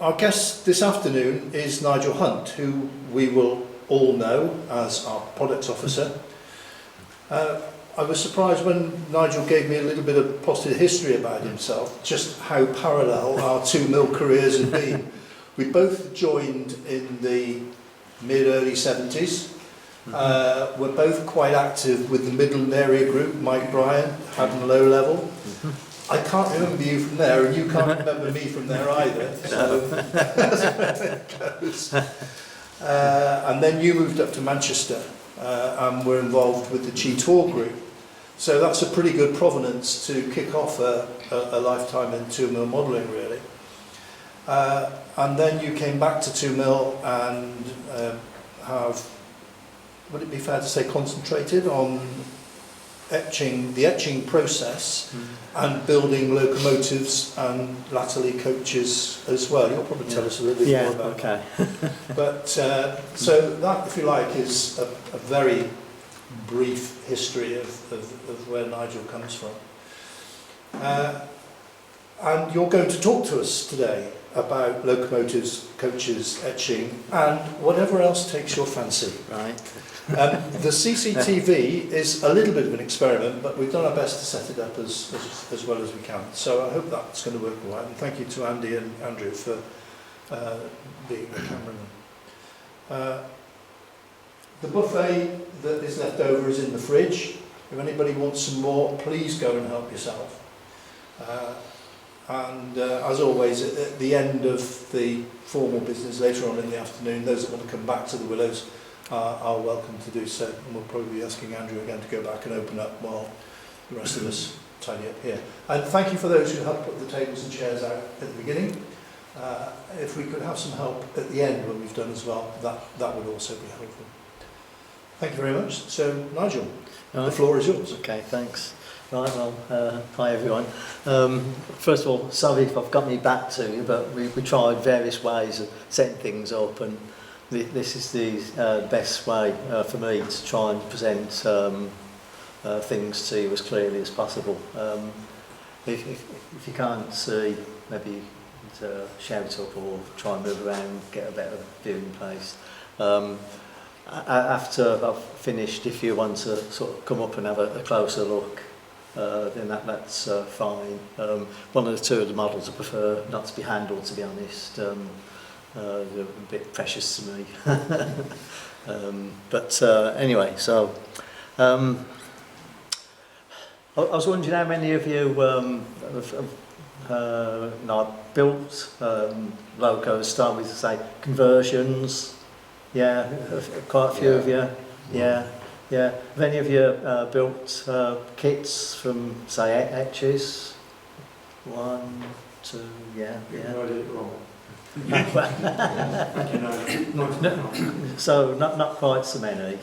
Our guest this afternoon is Nigel Hunt, who we will all know as our products officer. I was surprised when Nigel gave me a little bit of positive history about himself, just how parallel our 2 mil careers had been. We both joined in the mid-early 70s. We're both quite active with the Midland area group, Mike Bryan, Haddon Low Level. I can't remember you from there, and you can't remember me from there either. So that's where it goes. And then you moved up to Manchester and were involved with the G-Tour group. So that's a pretty good provenance to kick off a lifetime in 2 mil modelling, really. And then you came back to 2 mil and have, would it be fair to say, concentrated on the etching process and building locomotives and latterly coaches as well. You'll probably tell us a little bit more about that. But so that, if you like, is a very brief history of where Nigel comes from. And you're going to talk to us today about locomotives, coaches, etching, and whatever else takes your fancy. Right. The CCTV is a little bit of an experiment, but we've done our best to set it up as well as we can. So I hope that's going to work all right. And thank you to Andy and Andrew for being the cameraman. The buffet that is left over is in the fridge. If anybody wants some more, please go and help yourself. And as always, at the end of the formal business later on in the afternoon, those that want to come back to the Willows are welcome to do so. And we'll probably be asking Andrew again to go back and open up while the rest of us tidy up here. And thank you for those who helped put the tables and chairs out at the beginning. If we could have some help at the end when we've done as well, that would also be helpful. Thank you very much. So, Nigel, the floor is yours. Okay, thanks. Right, well, hi everyone. First of all, sorry if I've got me back to you, but we tried various ways of setting things up, and this is the best way for me to try and present things to you as clearly as possible. If you can't see, maybe shout up or try and move around, get a better viewing place. After I've finished, if you want to sort of come up and have a closer look, then that's fine. One of the 2 of the models I prefer not to be handled, to be honest. They're a bit precious to me. But anyway, so I was wondering how many of you have built locos, start with, say, conversions. Yeah, quite a few of you. Yeah. Have any of you built kits from, say, etches? 1, 2, yeah. I did it wrong. So not quite so many.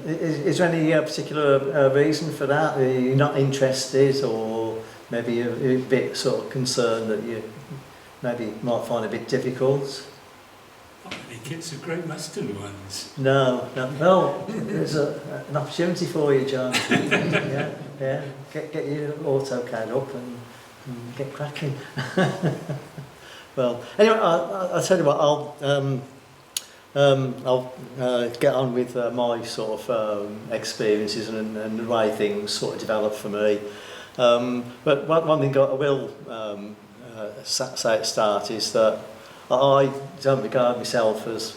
Is there any particular reason for that? Are you not interested, or maybe you're a bit sort of concerned that you maybe might find it a bit difficult? The kits are Great Western ones. No. There's an opportunity for you, John. yeah. Get your AutoCAD up and get cracking. Well, anyway, I'll tell you what. I'll get on with my sort of experiences and the way things sort of develop for me. But one thing I will say at the start is that I don't regard myself as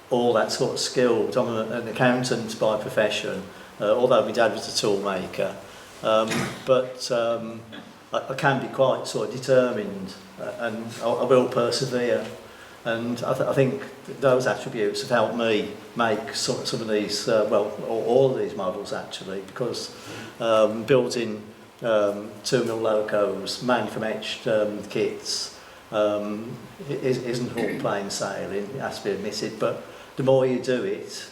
all that sort of skilled. I'm an accountant by profession, although my dad was a tool maker. But I can be quite sort of determined, and I will persevere. And I think those attributes have helped me make some of these, all of these models actually, because building 2 mil locos, mainly from etched kits, isn't all plain sailing, it has to be admitted, but the more you do it,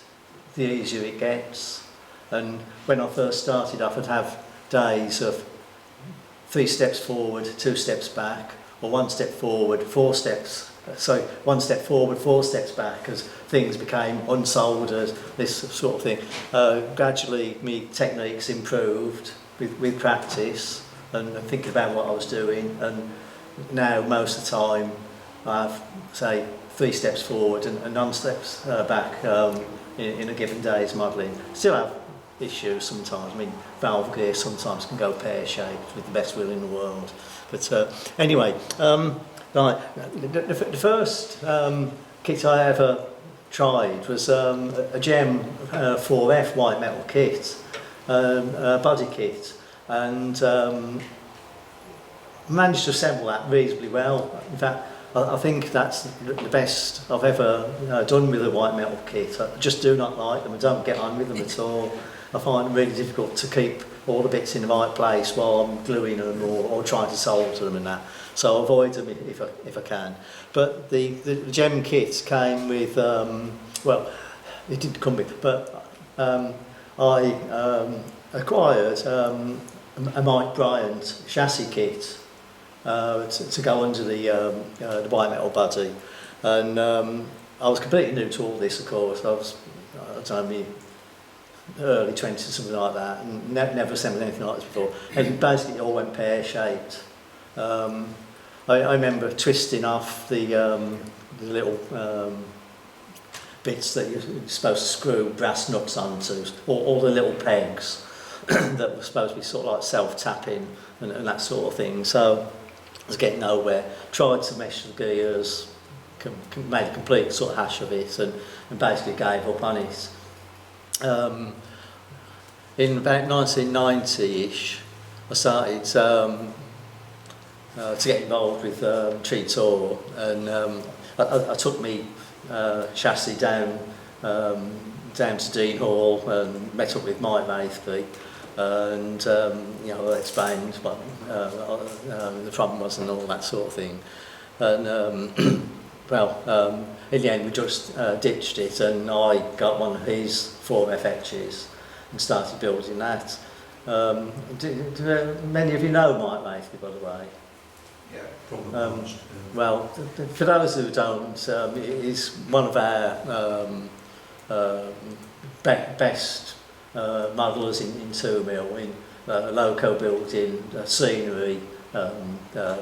the easier it gets. And when I first started off, I'd have days of 3 steps forward, 2 steps back, or 1 step forward, 4 steps, 1 step forward, 4 steps back, as things became unsoldered, this sort of thing. Gradually, my techniques improved with practice, and thinking about what I was doing. And now most of the time I have, say, 3 steps forward and none steps back in a given day's modelling. Still have issues sometimes. I mean, valve gear sometimes can go pear-shaped with the best will in the world. But anyway, right, the first kit I ever tried was a Gem 4F white metal kit, a body kit, and managed to assemble that reasonably well. In fact, I think that's the best I've ever done with a white metal kit. I just do not like them. I don't get on with them at all. I find it really difficult to keep all the bits in the right place while I'm gluing them or trying to solder them and that. So I avoid them if I can. But the Gem kit came with, well, it didn't come with, but I acquired a Mike Bryant chassis kit to go under the white metal body, and I was completely new to all this. Of course, I was only early 20s, something like that, and never assembled anything like this before. And basically, it all went pear-shaped. I remember twisting off the little bits that you're supposed to screw brass nuts onto, all the little pegs that were supposed to be sort of like self-tapping and that sort of thing. So I was getting nowhere. Tried to mesh the gears, made a complete sort of hash of it, and basically gave up on it. In about 1990-ish, I started to get involved with tree tour, and I took me chassis down to Dean Hall and met up with Mike Maithby, and you know, I explained what the problem was and all that sort of thing. And well, in the end we just ditched it, and I got one of his 4FXs and started building that. Do many of you know Mike Maithby, by the way? Yeah, probably. Well, for those who don't, he's one of our best modellers in 2mm, in Loco building, scenery,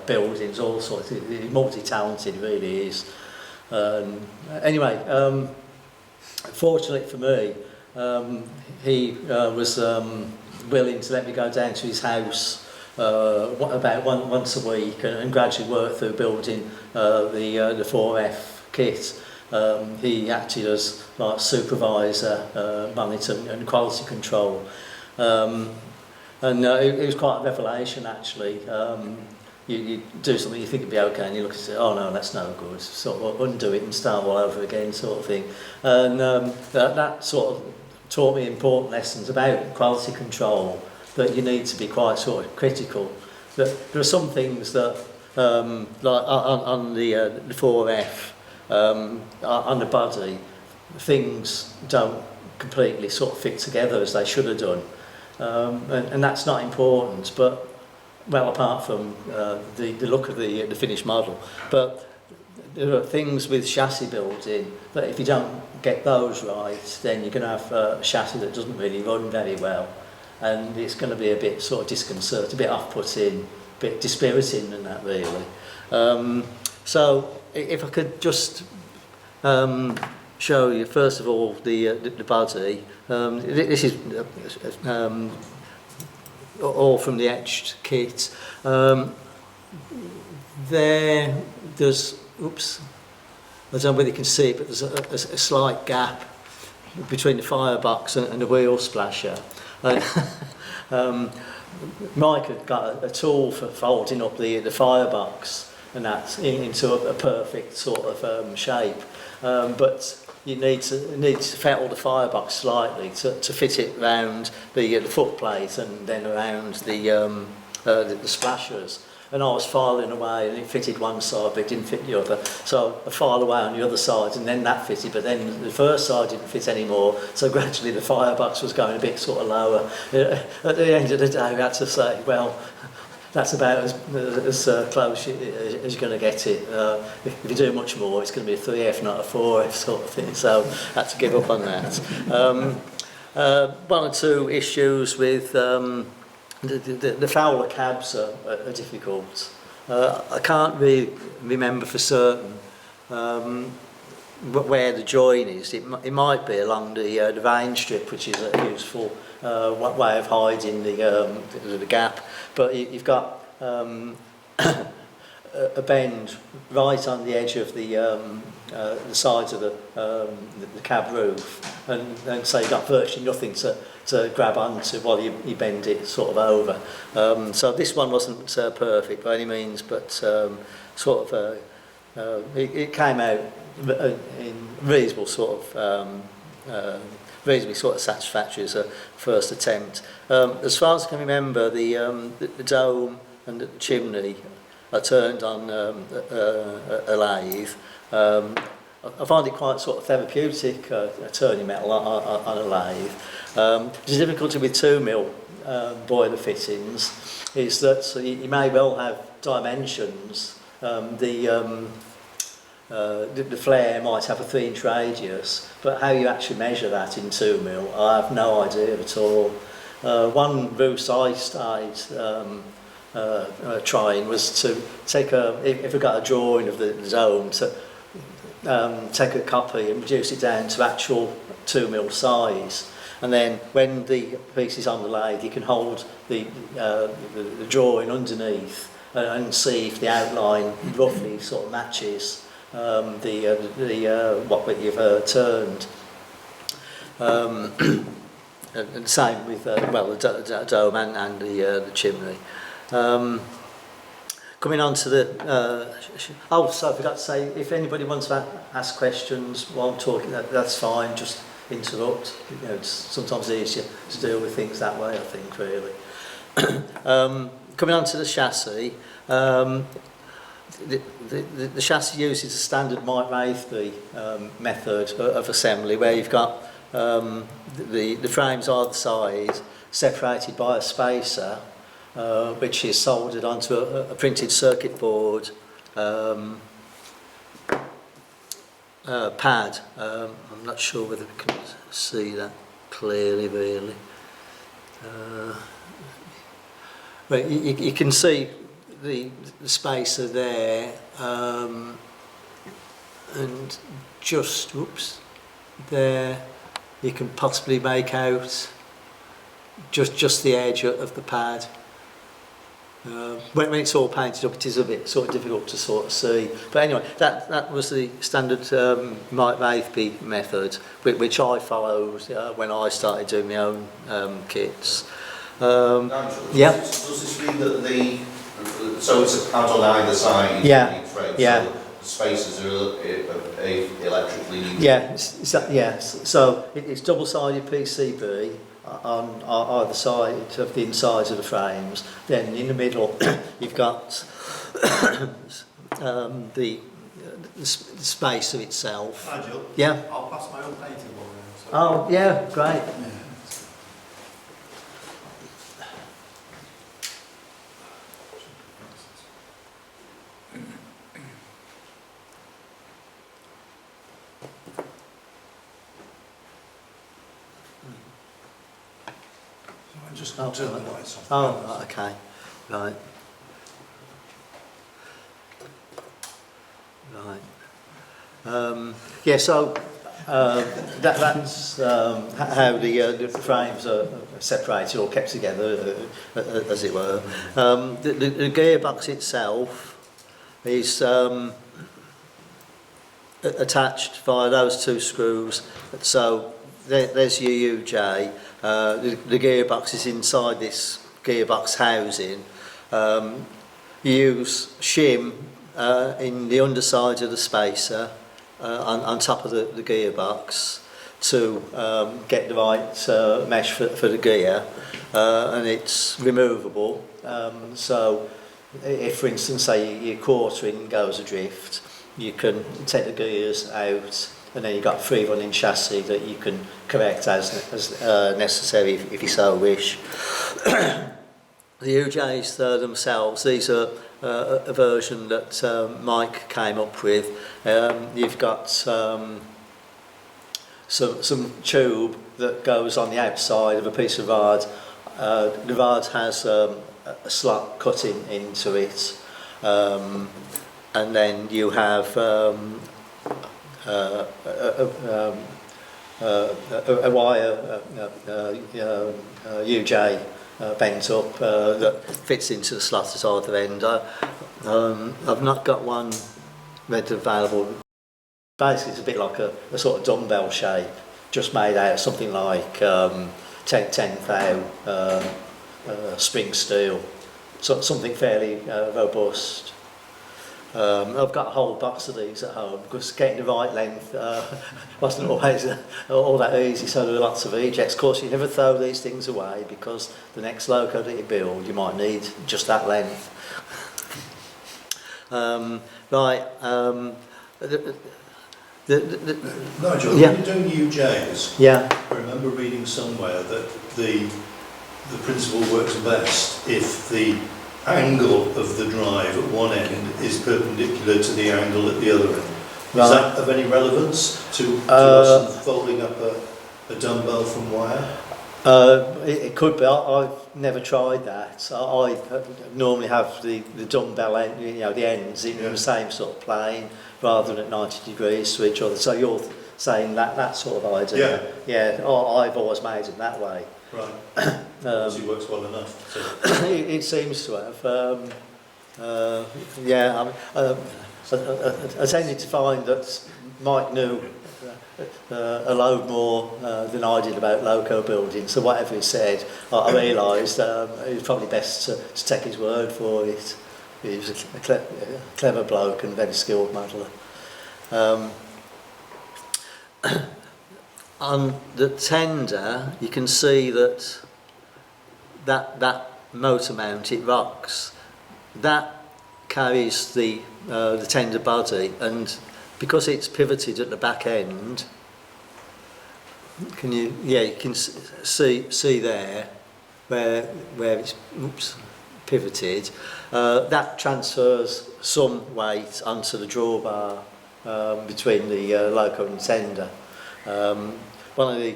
buildings, all sorts. He's multi-talented, really is. Anyway, fortunately for me, he was willing to let me go down to his house about once a week and gradually work through building the 4F kit. He acted as like supervisor, monitor and quality control. It was quite a revelation, actually. You do something, you think it'd be okay, and you look at it, oh no, that's no good, sort of undo it and start all over again, sort of thing. And that sort of taught me important lessons about quality control, that you need to be quite sort of critical. That there are some things that, like on the 4F, on the body, things don't completely sort of fit together as they should have done. And that's not important, but, well, apart from the look of the finished model. But there are things with chassis building that if you don't get those right, then you're going to have a chassis that doesn't really run very well. And it's going to be a bit sort of disconcerting, a bit off-putting, a bit dispiriting and that, really. So if I could just show you, first of all, the body. This is all from the etched kit. There's, oops, I don't know whether you can see it, but there's a slight gap between the firebox and the wheel splasher. Mike had got a tool for folding up the firebox and that into a perfect sort of shape, but you need to fettle the firebox slightly to fit it around the foot plate and then around the splashers. And I was filing away and it fitted one side but it didn't fit the other. So I filed away on the other side and then that fitted, but then the first side didn't fit anymore. So gradually the firebox was going a bit sort of lower. At the end of the day I had to say, well, that's about as close as you're going to get it. If you do much more, it's going to be a 3F, not a 4F sort of thing. So I had to give up on that. One or two issues with The Fowler cabs are difficult. I can't really remember for certain where the join is. It might be along the vane strip, which is a useful way of hiding the gap. But you've got a bend right on the edge of the sides of the cab roof, and so you've got virtually nothing to grab onto while you bend it sort of over. So this one wasn't perfect by any means, but sort of it came out in reasonably sort of satisfactory as a first attempt. As far as I can remember, the dome and the chimney are turned on a lathe. I find it quite sort of therapeutic, turning metal on a lathe. The difficulty with 2mm boiler fittings is that you may well have dimensions. The flare might have a 3-inch radius, but how you actually measure that in 2mm, I have no idea at all. One ruse I started trying was to take if we got a drawing of the dome, to take a copy and reduce it down to actual 2mm size, and then when the piece is on the lathe, you can hold the drawing underneath and see if the outline roughly sort of matches what you've turned. And the same with the dome and the chimney. Coming on to the... so I forgot to say, if anybody wants to ask questions while I'm talking, that's fine, just interrupt. You know, it's sometimes easier to deal with things that way, I think, really. Coming on to the chassis, the chassis uses a standard Mike Wraithby method of assembly, where you've got the frames either side separated by a spacer, which is soldered onto a printed circuit board pad. I'm not sure whether we can see that clearly, really. But you can see the spacer there, and just, whoops, there you can possibly make out just the edge of the pad. When it's all painted up, it is a bit sort of difficult to sort of see. But anyway, that was the standard Mike Wraithby method, which I followed when I started doing my own kits. Nigel, Yeah. Does this mean that so it's a pad on either side? Yeah. Yeah. So the spaces are electrically needed? Yeah, so it's double-sided PCB on either side of the insides of the frames. Then in the middle you've got the spacer itself. Nigel? Yeah. I'll pass my own painting board around. So. Oh, yeah, great. Just turn the lights off. Oh, okay, right. Yeah, so that's how the frames are separated or kept together, as it were. The gearbox itself is attached via those two screws. So there's your UJ. The gearbox is inside this gearbox housing. You use shim in the underside of the spacer on top of the gearbox to get the right mesh for the gear, and it's removable. So if, for instance, say your quartering goes adrift, you can take the gears out, and then you've got a free running chassis that you can correct as necessary if you so wish. The UJs themselves, these are a version that Mike came up with. You've got some tube that goes on the outside of a piece of rod the rod has a slot cut into it, and then you have a wire UJ bent up that fits into the slot at either end. I've not got one readily available. Basically, it's a bit like a sort of dumbbell shape, just made out of something like 10 thou spring steel, so something fairly robust. I've got a whole box of these at home because getting the right length wasn't always all that easy, so there were lots of ejects. Of course, you never throw these things away because the next loco that you build, you might need just that length. Nigel, yeah. when you're doing UJs, Yeah. I remember reading somewhere that the principle works best if the angle of the drive at one end is perpendicular to the angle at the other end. Is Right. that of any relevance to us folding up a dumbbell from wire? It could be. I've never tried that. I normally have the dumbbell end, the ends in the same sort of plane rather than at 90 degrees to each other. So you're saying that sort of idea? Yeah. I've always made it that way. Right. Obviously works well enough. So. It seems to have. I tended to find that Mike knew a load more than I did about loco building, so whatever he said, I realised it was probably best to take his word for it. He was a clever bloke and very skilled modeller. On the tender, you can see that motor mount, it rocks. That carries the tender body, and because it's pivoted at the back end, you can see there where it's pivoted. That transfers some weight onto the drawbar between the loco and tender. One of the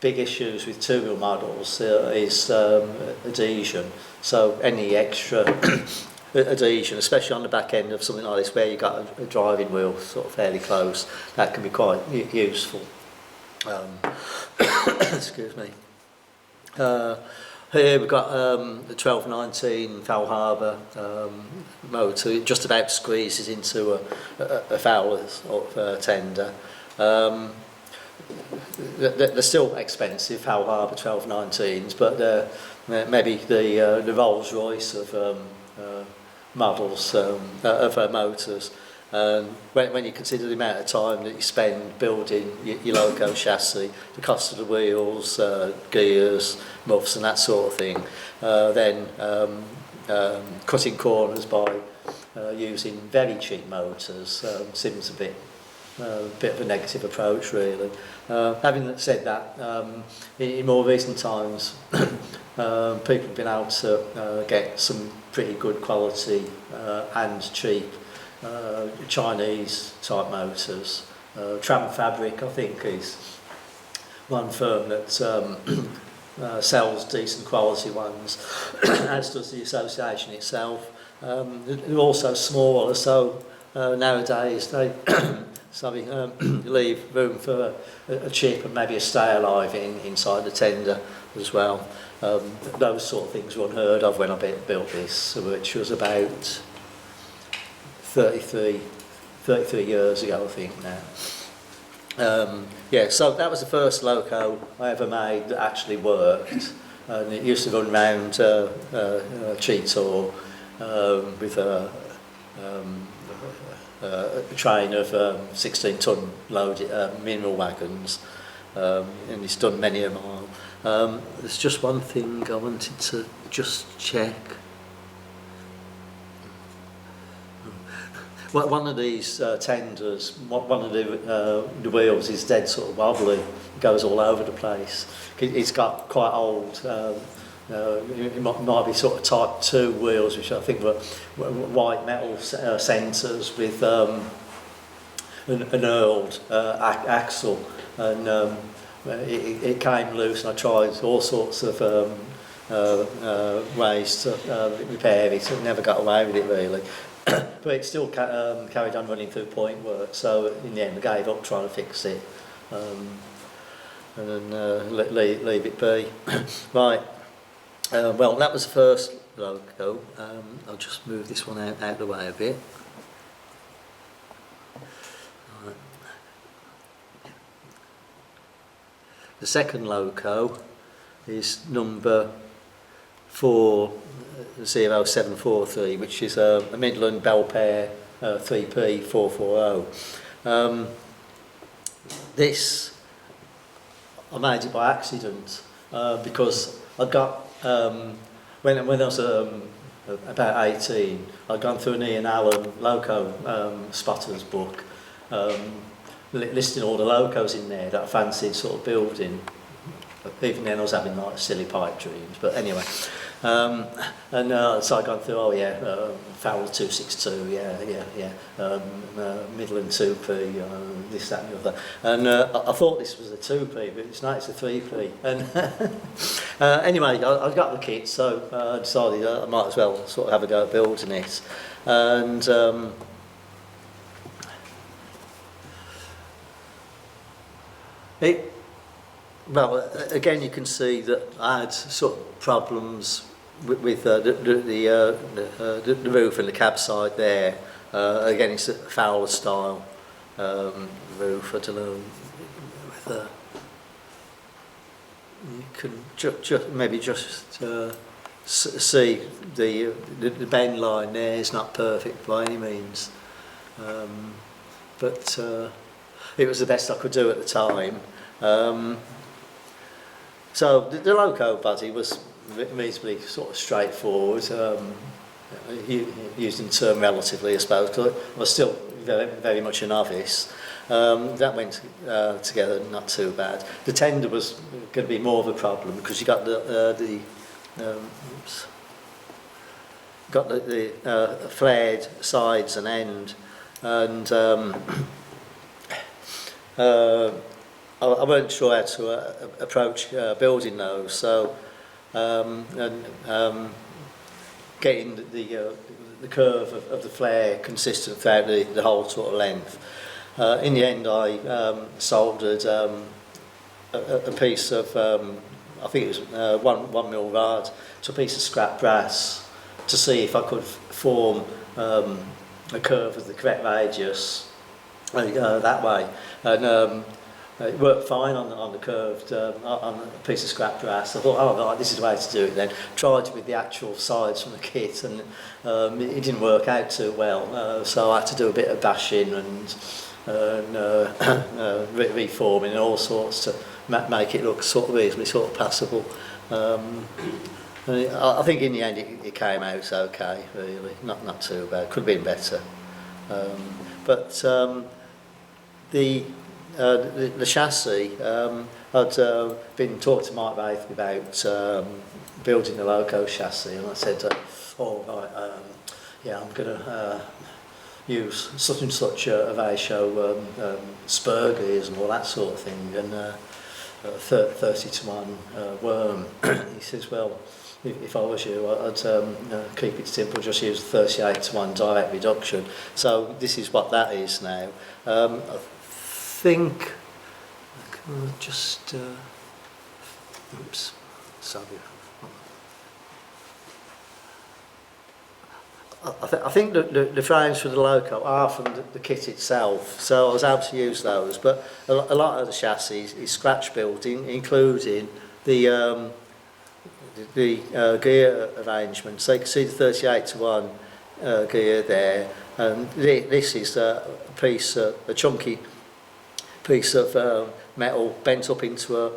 big issues with two-wheel models is adhesion. So any extra adhesion, especially on the back end of something like this where you've got a driving wheel sort of fairly close, that can be quite useful. Excuse me. Here we've got the 1219 foul harbour motor. It just about squeezes into a Fowler's tender. They're still expensive, foul harbour 1219s, but maybe the Rolls Royce of models of motors. When you consider the amount of time that you spend building your loco chassis, the cost of the wheels, gears, muffs and that sort of thing, then cutting corners by using very cheap motors seems a bit of a negative approach, really. Having said that, in more recent times, people have been able to get some pretty good quality and cheap Chinese type motors. Tram Fabric, I think, is one firm that sells decent quality ones, as does the association itself. They're also smaller, so nowadays they leave room for a chip and maybe a stay alive inside the tender as well. Those sort of things were unheard of when I built this, which was about 33 years ago, I think now. So that was the first loco I ever made that actually worked, and it used to run around Cheetor with a train of 16-ton loaded mineral wagons, and it's done many a mile. There's just one thing I wanted to just check. One of these tenders, one of the wheels is dead sort of wobbly. It goes all over the place. It's got quite old. It might be sort of type 2 wheels, which I think were white metal centres with an knurled axle. And it came loose, and I tried all sorts of ways to repair it. I never got away with it really. But it still carried on running through point work, so in the end I gave up trying to fix it, and then leave it be. Right, well, that was the first Loco. I'll just move this one out of the way a bit. Right. The second Loco is number 40743, which is a Midland Belpaire 3P 440. This, I made it by accident because I got, when I was about 18, I'd gone through an Ian Allen Loco spotter's book, listing all the Locos in there that I fancied sort of building. Even then I was having like silly pipe dreams, but anyway. So I'd gone through, Fowler 262, Midland 2P, this, that and the other. And I thought this was a 2P, but it's not, it's a 3P. And anyway, I got the kit, so I decided I might as well sort of have a go at building it. And well, again, you can see that I had sort of problems with the roof and the cab side there. Again, it's a Fowler style roof. I don't know whether you can maybe just see the bend line there is not perfect by any means, but it was the best I could do at the time. So the Loco body was reasonably sort of straightforward, using the term relatively, I suppose, because I was still very much a novice. That went together not too bad. The tender was going to be more of a problem because you got the flared sides and end, and I weren't sure how to approach building those, so getting the curve of the flare consistent throughout the whole sort of length. In the end, I soldered a piece of, I think it was 1 mil rod, to a piece of scrap brass to see if I could form a curve of the correct radius that way. And it worked fine on the curved, on a piece of scrap brass. I thought, oh, right, this is the way to do it then. Tried it with the actual sides from the kit, and it didn't work out too well. So I had to do a bit of bashing and reforming and all sorts to make it look sort of reasonably sort of passable. I think in the end it came out okay, really. Not too bad. Could have been better. But the chassis, I'd been talking to Mike Wraith about building the Loco chassis, and I said, I'm going to use such and such a ratio, spur gears and all that sort of thing, and 30-to-1 worm. He says, well, if I was you, I'd keep it simple, just use 38-to-1 direct reduction. So this is what that is now. I think just oops, sorry. I think the frames for the Loco are from the kit itself, so I was able to use those. But a lot of the chassis is scratch built, including the gear arrangement. So you can see the 38-to-1 gear there, and this is a chunky piece of metal bent up into a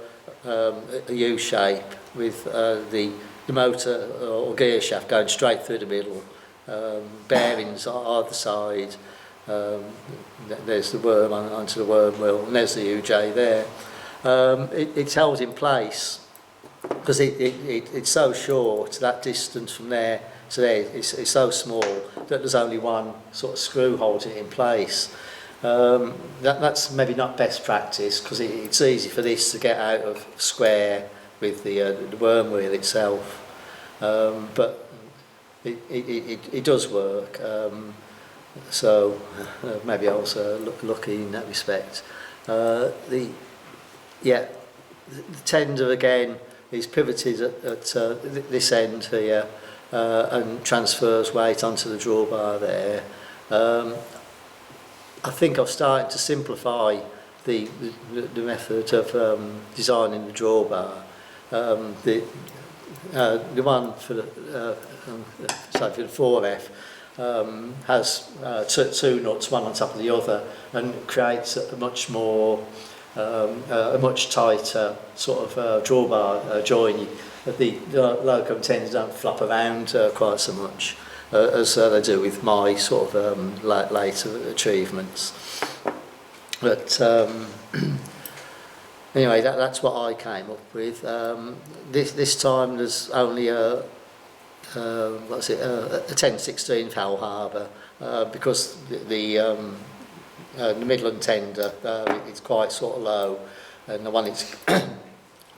U shape with the motor or gear shaft going straight through the middle, bearings on either side. There's the worm onto the worm wheel, and there's the UJ there. It's held in place because it's so short, that distance from there to there it's so small that there's only one sort of screw holding it in place. That's maybe not best practice, because it's easy for this to get out of square with the worm wheel itself, but it does work, so maybe I was lucky in that respect. The tender again is pivoted at this end here, and transfers weight onto the drawbar there. I think I've started to simplify the method of designing the drawbar. The one for the for the 4F has two nuts, one on top of the other, and creates a much more a much tighter sort of drawbar join. The Loco tenders don't flop around quite so much as they do with my sort of later achievements. But anyway, that's what I came up with. This time there's only a 10/16 foul harbour, because the Midland tender it's quite sort of low, and the one it's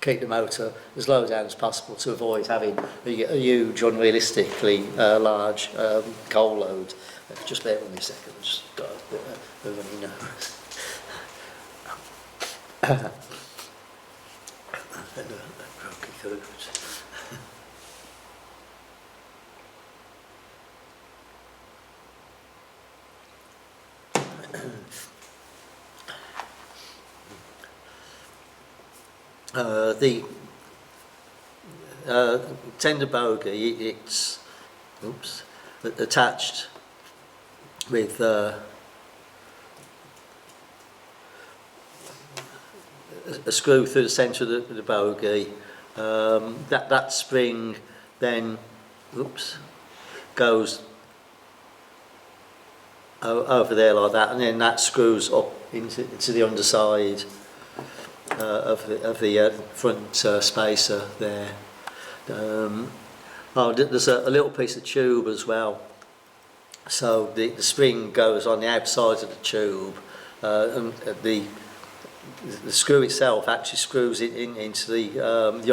keep the motor as low down as possible to avoid having a huge, unrealistically large coal load. Just bear with me a second, I've just got a bit of a runny nose. The tender bogie, it's attached with a screw through the centre of the bogie. That spring then goes over there like that, and then that screws up into the underside of the front spacer there. There's a little piece of tube as well, so the spring goes on the outside of the tube, and the screw itself actually screws it into the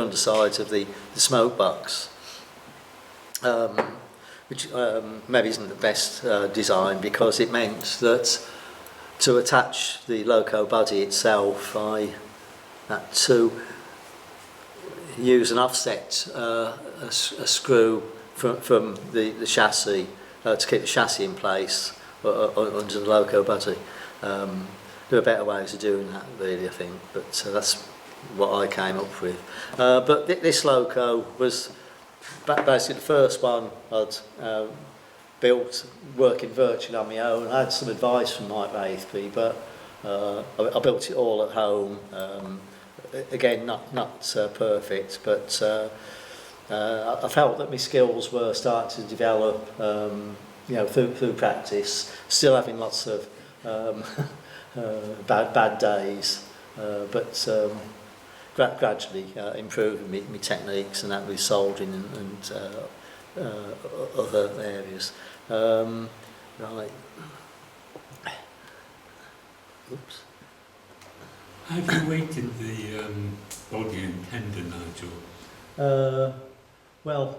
undersides of the smoke box, which maybe isn't the best design, because it meant that to attach the Loco body itself I had to use an offset a screw from the chassis to keep the chassis in place under the Loco body. There are better ways of doing that, really, I think, but that's what I came up with. But this Loco was basically the first one I'd built working virtually on my own. I had some advice from Mike Raithby, but I built it all at home. Again, not perfect, but I felt that my skills were starting to develop, through practice. Still having lots of bad days, but gradually improving my techniques, and that with soldering and other areas. Right. Oops. Have you weighted the body and tender, Nigel? Well,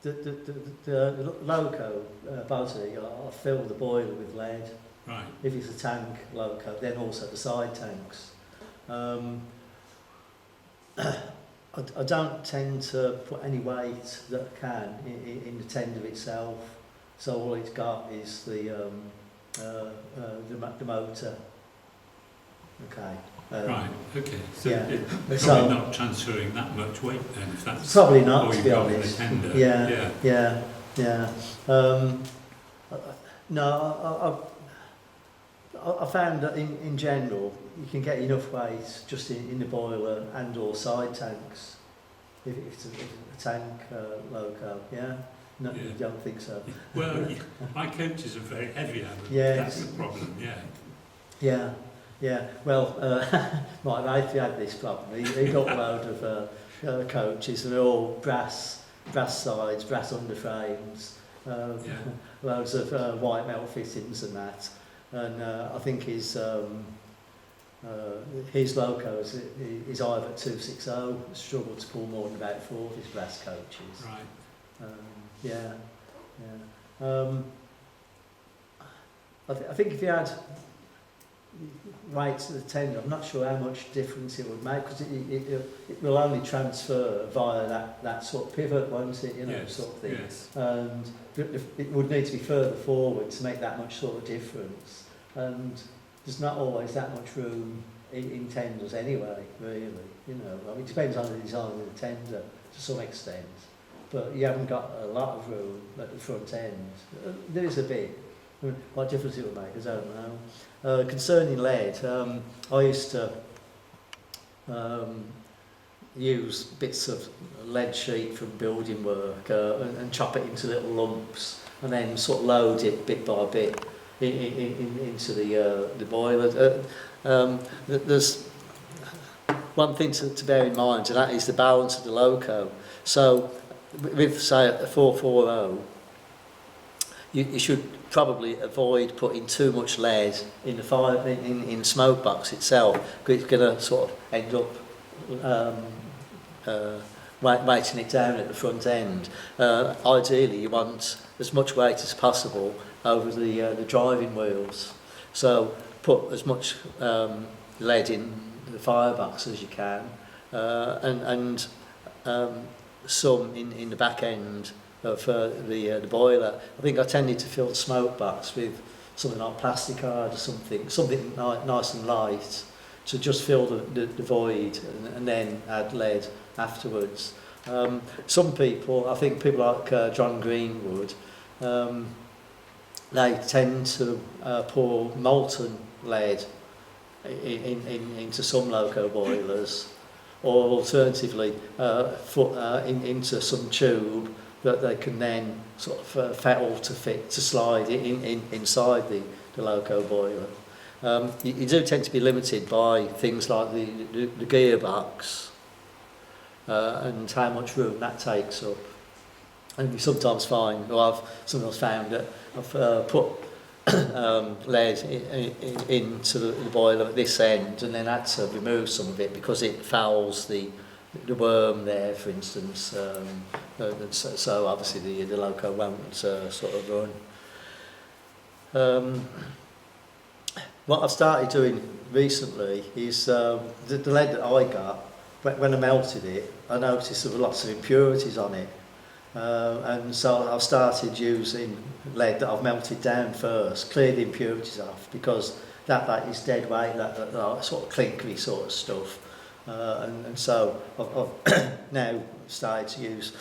the Loco body, I fill the boiler with lead. Right. If it's a tank Loco, then also the side tanks. I don't tend to put any weight that I can in the tender itself, so all it's got is the motor. Okay. Right, okay. So yeah. it's probably not transferring that much weight then, if that's probably not, all to you've be got in honest. the tender. Yeah. No, I found that in general you can get enough weight just in the boiler and or side tanks if it's a tank Loco. Yeah. No, Yeah. you don't think so? Well, my coaches are very heavy, Alan. Yes. That's the problem, Yeah. Well, Mike Raithby had this problem. He got a load of coaches, and they're all brass sides, brass underframes, Yeah. loads of white metal fittings and that. And I think his Loco is either 260, struggled to pull more than about 4 of his brass coaches. Right. Yeah, yeah. I think if you had weight to the tender, I'm not sure how much difference it would make, because it will only transfer via that sort of pivot, won't it? You know, Yes, sort of thing. yes. And it would need to be further forward to make that much sort of difference. And there's not always that much room in tenders anyway, really. You know, I mean, it depends on the design of the tender to some extent, but you haven't got a lot of room at the front end. There is a bit. I mean, what difference it would make, I don't know. Concerning lead, I used to use bits of lead sheet from building work and chop it into little lumps, and then sort of load it bit by bit into the boiler. There's one thing to bear in mind, and that is the balance of the Loco. So with, say, a 440, you should probably avoid putting too much lead in the fire in the smoke box itself, because it's going to sort of end up weighting it down at the front end. Ideally, you want as much weight as possible over the driving wheels. So put as much lead in the firebox as you can, and some in the back end of the boiler. I think I tended to fill the smoke box with something like plastic card or something nice and light, to just fill the void and then add lead afterwards. Some people, I think people like John Greenwood, they tend to pour molten lead into some Loco boilers, or alternatively into some tube that they can then sort of fettle to slide inside the Loco boiler. You do tend to be limited by things like the gearbox and how much room that takes up. And you sometimes find, or I've sometimes found that I've put lead into the boiler at this end, and then had to remove some of it because it fouls the worm there, for instance. So obviously the Loco won't sort of run. What I've started doing recently is the lead that I got, when I melted it, I noticed there were lots of impurities on it. And so I've started using lead that I've melted down first, clear the impurities off, because that is dead weight, that sort of clinkery sort of stuff. And so I've now started to use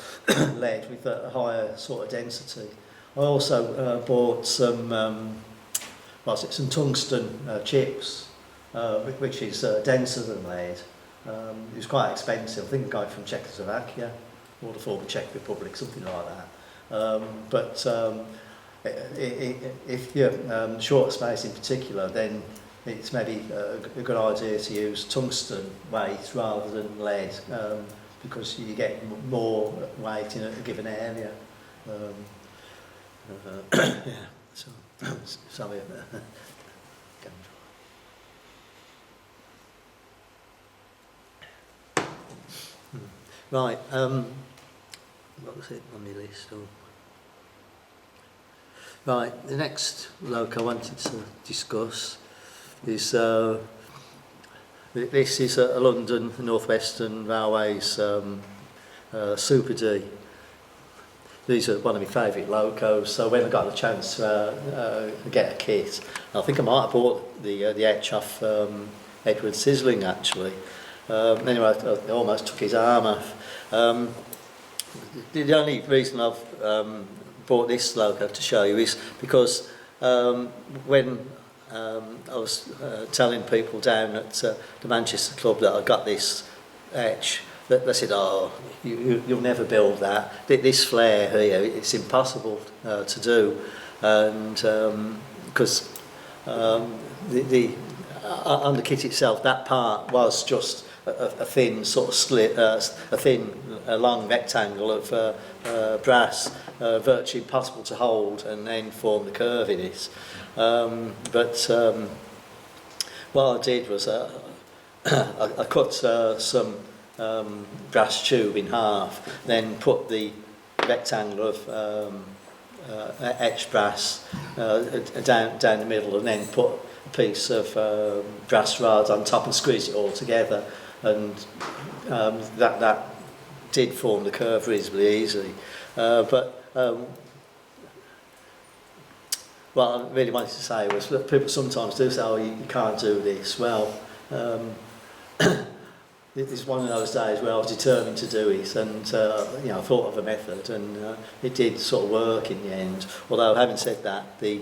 lead with a higher sort of density. I also bought some tungsten chips, which is denser than lead. It was quite expensive. I think a guy from Czechoslovakia, or the former Czech Republic, something like that. But if you're short of space in particular, then it's maybe a good idea to use tungsten weight rather than lead, because you get more weight in a given area. Yeah, so sorry about that. Right, what was it on my list? Right, the next Loco I wanted to discuss is this is a London North Western Railways Super D. These are one of my favourite Locos, so when I got the chance to get a kit, I think I might have bought the H off Edward Sizzling actually. Anyway, I almost took his arm off. The only reason I've bought this Loco to show you is because when I was telling people down at the Manchester Club that I got this H, they said, "Oh, you'll never build that. This flare here, it's impossible to do," and because the on the kit itself, that part was just a thin sort of slit, a long rectangle of brass, virtually impossible to hold and then form the curve in it. What I did was I cut some brass tube in half, then put the rectangle of etched brass down the middle, and then put a piece of brass rod on top and squeeze it all together, and that did form the curve reasonably easily. What I really wanted to say was that people sometimes do say, oh, you can't do this. Well, it's one of those days where I was determined to do it, and I thought of a method, and it did sort of work in the end. Although, having said that, the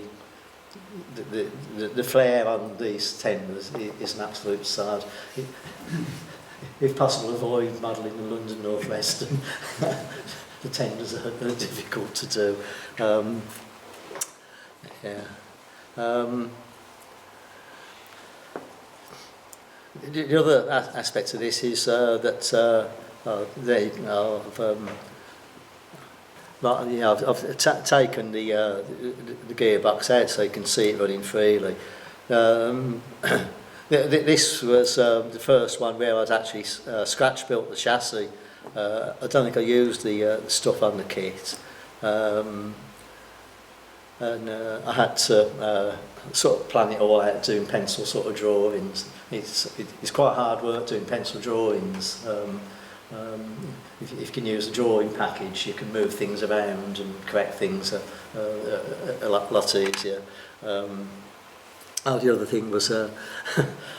flare on these tenders is an absolute sad. If possible, avoid modelling the London North West. The tenders are difficult to do. The other aspect of this is I've taken the gearbox out so you can see it running freely. This was the first one where I'd actually scratch built the chassis. I don't think I used the stuff on the kit. I had to sort of plan it all out, doing pencil sort of drawings. It's quite hard work doing pencil drawings. If you can use a drawing package, you can move things around and correct things a lot easier. The other thing was I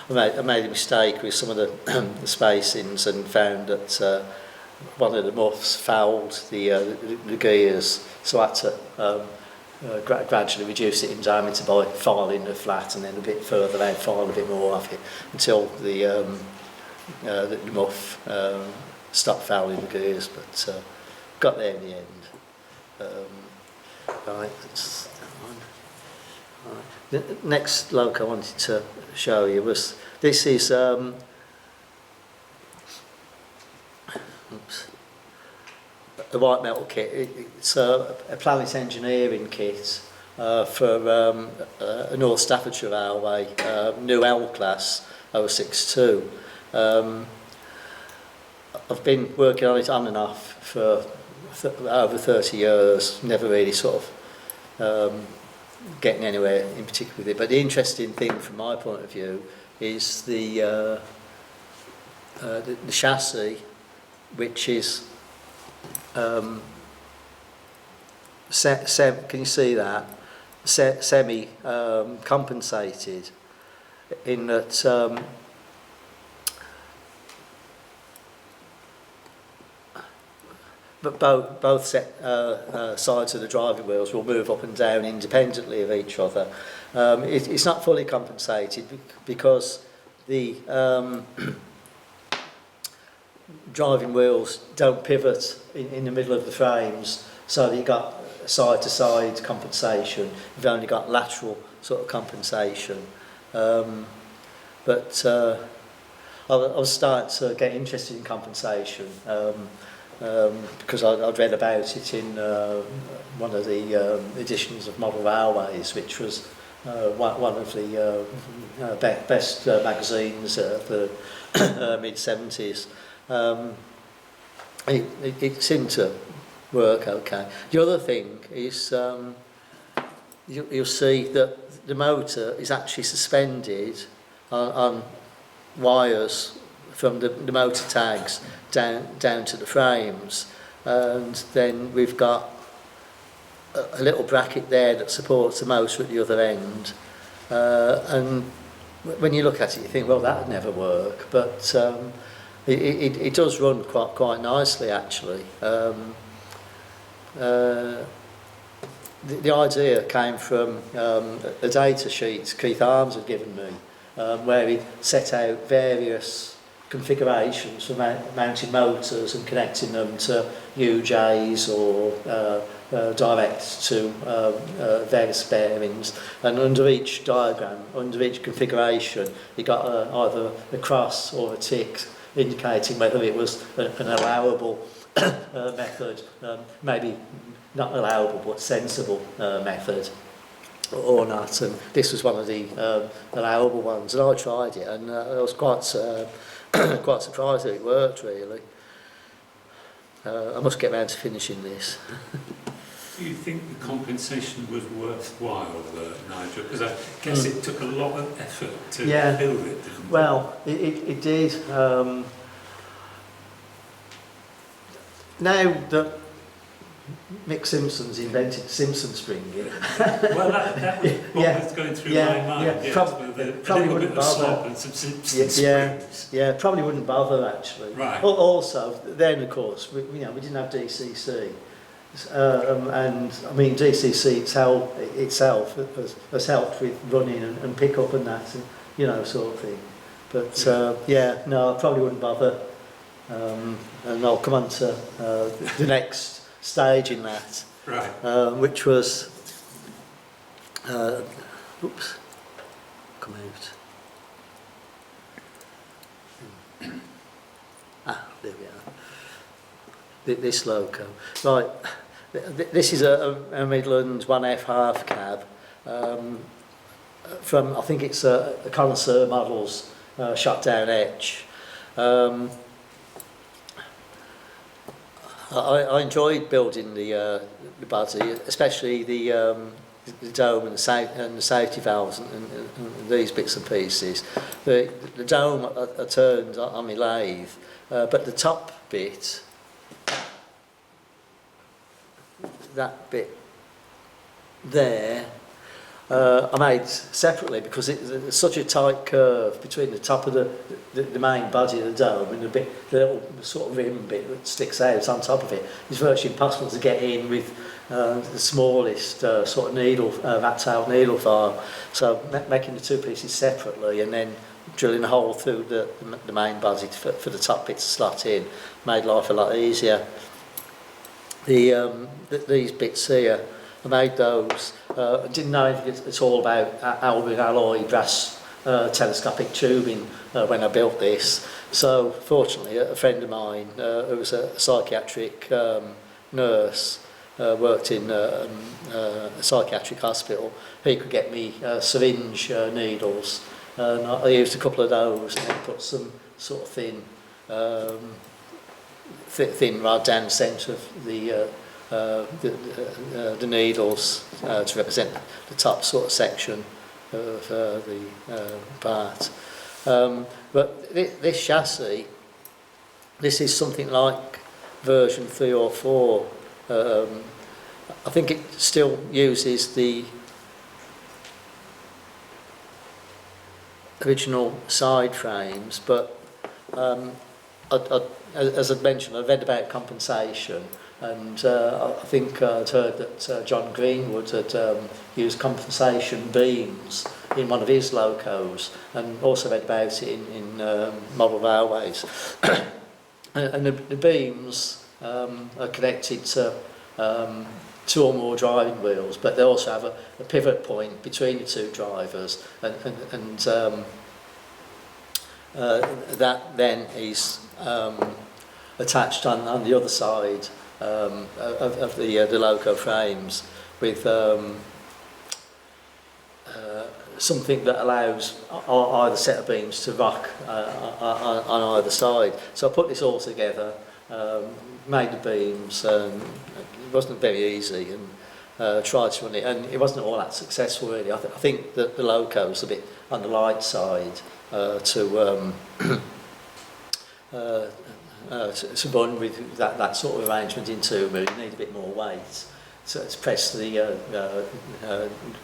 made a mistake with some of the spacings, and found that one of the muffs fouled the gears, so I had to gradually reduce it in diameter by filing the flat, and then a bit further out file a bit more of it until the muff stopped fouling the gears, but got there in the end. Right, that's that one. Right. The next loco I wanted to show you was, this is a white metal kit. It's a Planet Engineering kit for a North Staffordshire Railway, new L class 062. I've been working on it on and off for over 30 years, never really sort of getting anywhere in particular with it. But the interesting thing from my point of view is the chassis, which is can you see that? Semi compensated, in that but both sides of the driving wheels will move up and down independently of each other. It's not fully compensated because the driving wheels don't pivot in the middle of the frames, so that you've got side-to-side compensation. You've only got lateral sort of compensation. But I was starting to get interested in compensation because I'd read about it in one of the editions of Model Railways, which was one of the best magazines of the mid-70s. It seemed to work okay. The other thing is you'll see that the motor is actually suspended on wires from the motor tags down to the frames, and then we've got a little bracket there that supports the motor at the other end, and when you look at it you think, well, that would never work, but it does run quite nicely actually. The idea came from a data sheet Keith Arms had given me, where he set out various configurations for mounting motors and connecting them to UJs or direct to various bearings, and under each diagram, under each configuration, you got either a cross or a tick indicating whether it was an allowable method, maybe not allowable but sensible method or not, and this was one of the allowable ones, and I tried it, and I was quite quite surprised that it worked really. I must get round to finishing this. Do you think the compensation was worthwhile, Nigel? Because I guess it took a lot of effort to build it, didn't it? Well, it did. Now that Mick Simpson's invented Simpson springing. Well, that was what was going through my mind. Yes, probably a little wouldn't bit of bother. slop and some Simpson springs. Yeah, probably wouldn't bother actually. Right. Also, then of course, we didn't have DCC. And I mean DCC itself has helped with running and pick up and that, and, sort of thing. But no, I probably wouldn't bother. And I'll come on to the next stage in that, right. which was oops, come out. There we are. This Loco. Right. This is a Midland 1F half cab from, I think it's a Connoisseur Models shot down etch. I enjoyed building the body, especially the dome and the safety valves and these bits and pieces. The dome I turned on my lathe, but the top bit, that bit there, I made separately because it's such a tight curve between the top of the main body of the dome and the little sort of rim bit that sticks out on top of it. It's virtually impossible to get in with the smallest sort of needle, rat-tailed needle file. So making the two pieces separately and then drilling a hole through the main body for the top bit to slot in made life a lot easier. These bits here, I made those. I didn't know anything at all about aluminium alloy brass telescopic tubing when I built this. So fortunately, a friend of mine who was a psychiatric nurse, worked in a psychiatric hospital, he could get me syringe needles, and I used a couple of those and then put some sort of thin rod down the centre of the needles to represent the top sort of section of the part. But this chassis, this is something like version 3 or 4. I think it still uses the original side frames, but as I'd mentioned, I read about compensation, and I think I'd heard that John Greenwood had used compensation beams in one of his locos, and also read about it in model railways. And the beams are connected to 2 or more driving wheels, but they also have a pivot point between the 2 drivers, and that then is attached on the other side of the loco frames with something that allows either set of beams to rock on either side. So I put this all together, made the beams, and it wasn't very easy, and tried to run it, and it wasn't all that successful really. I think that the loco's a bit on the light side to run with that sort of arrangement in 2 move. You need a bit more weight to press the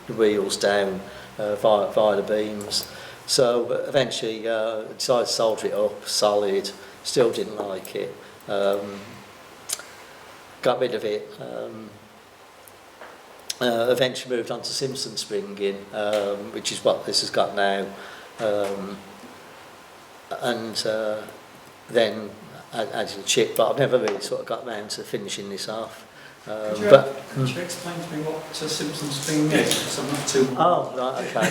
wheels down via the beams. So eventually decided to solder it up solid, still didn't like it, got rid of it, eventually moved on to Simpson springing, which is what this has got now, and then added a chip, but I've never really sort of got round to finishing this off. Could you explain to me what a Simpson spring is? Because I'm not too... Oh, right, okay.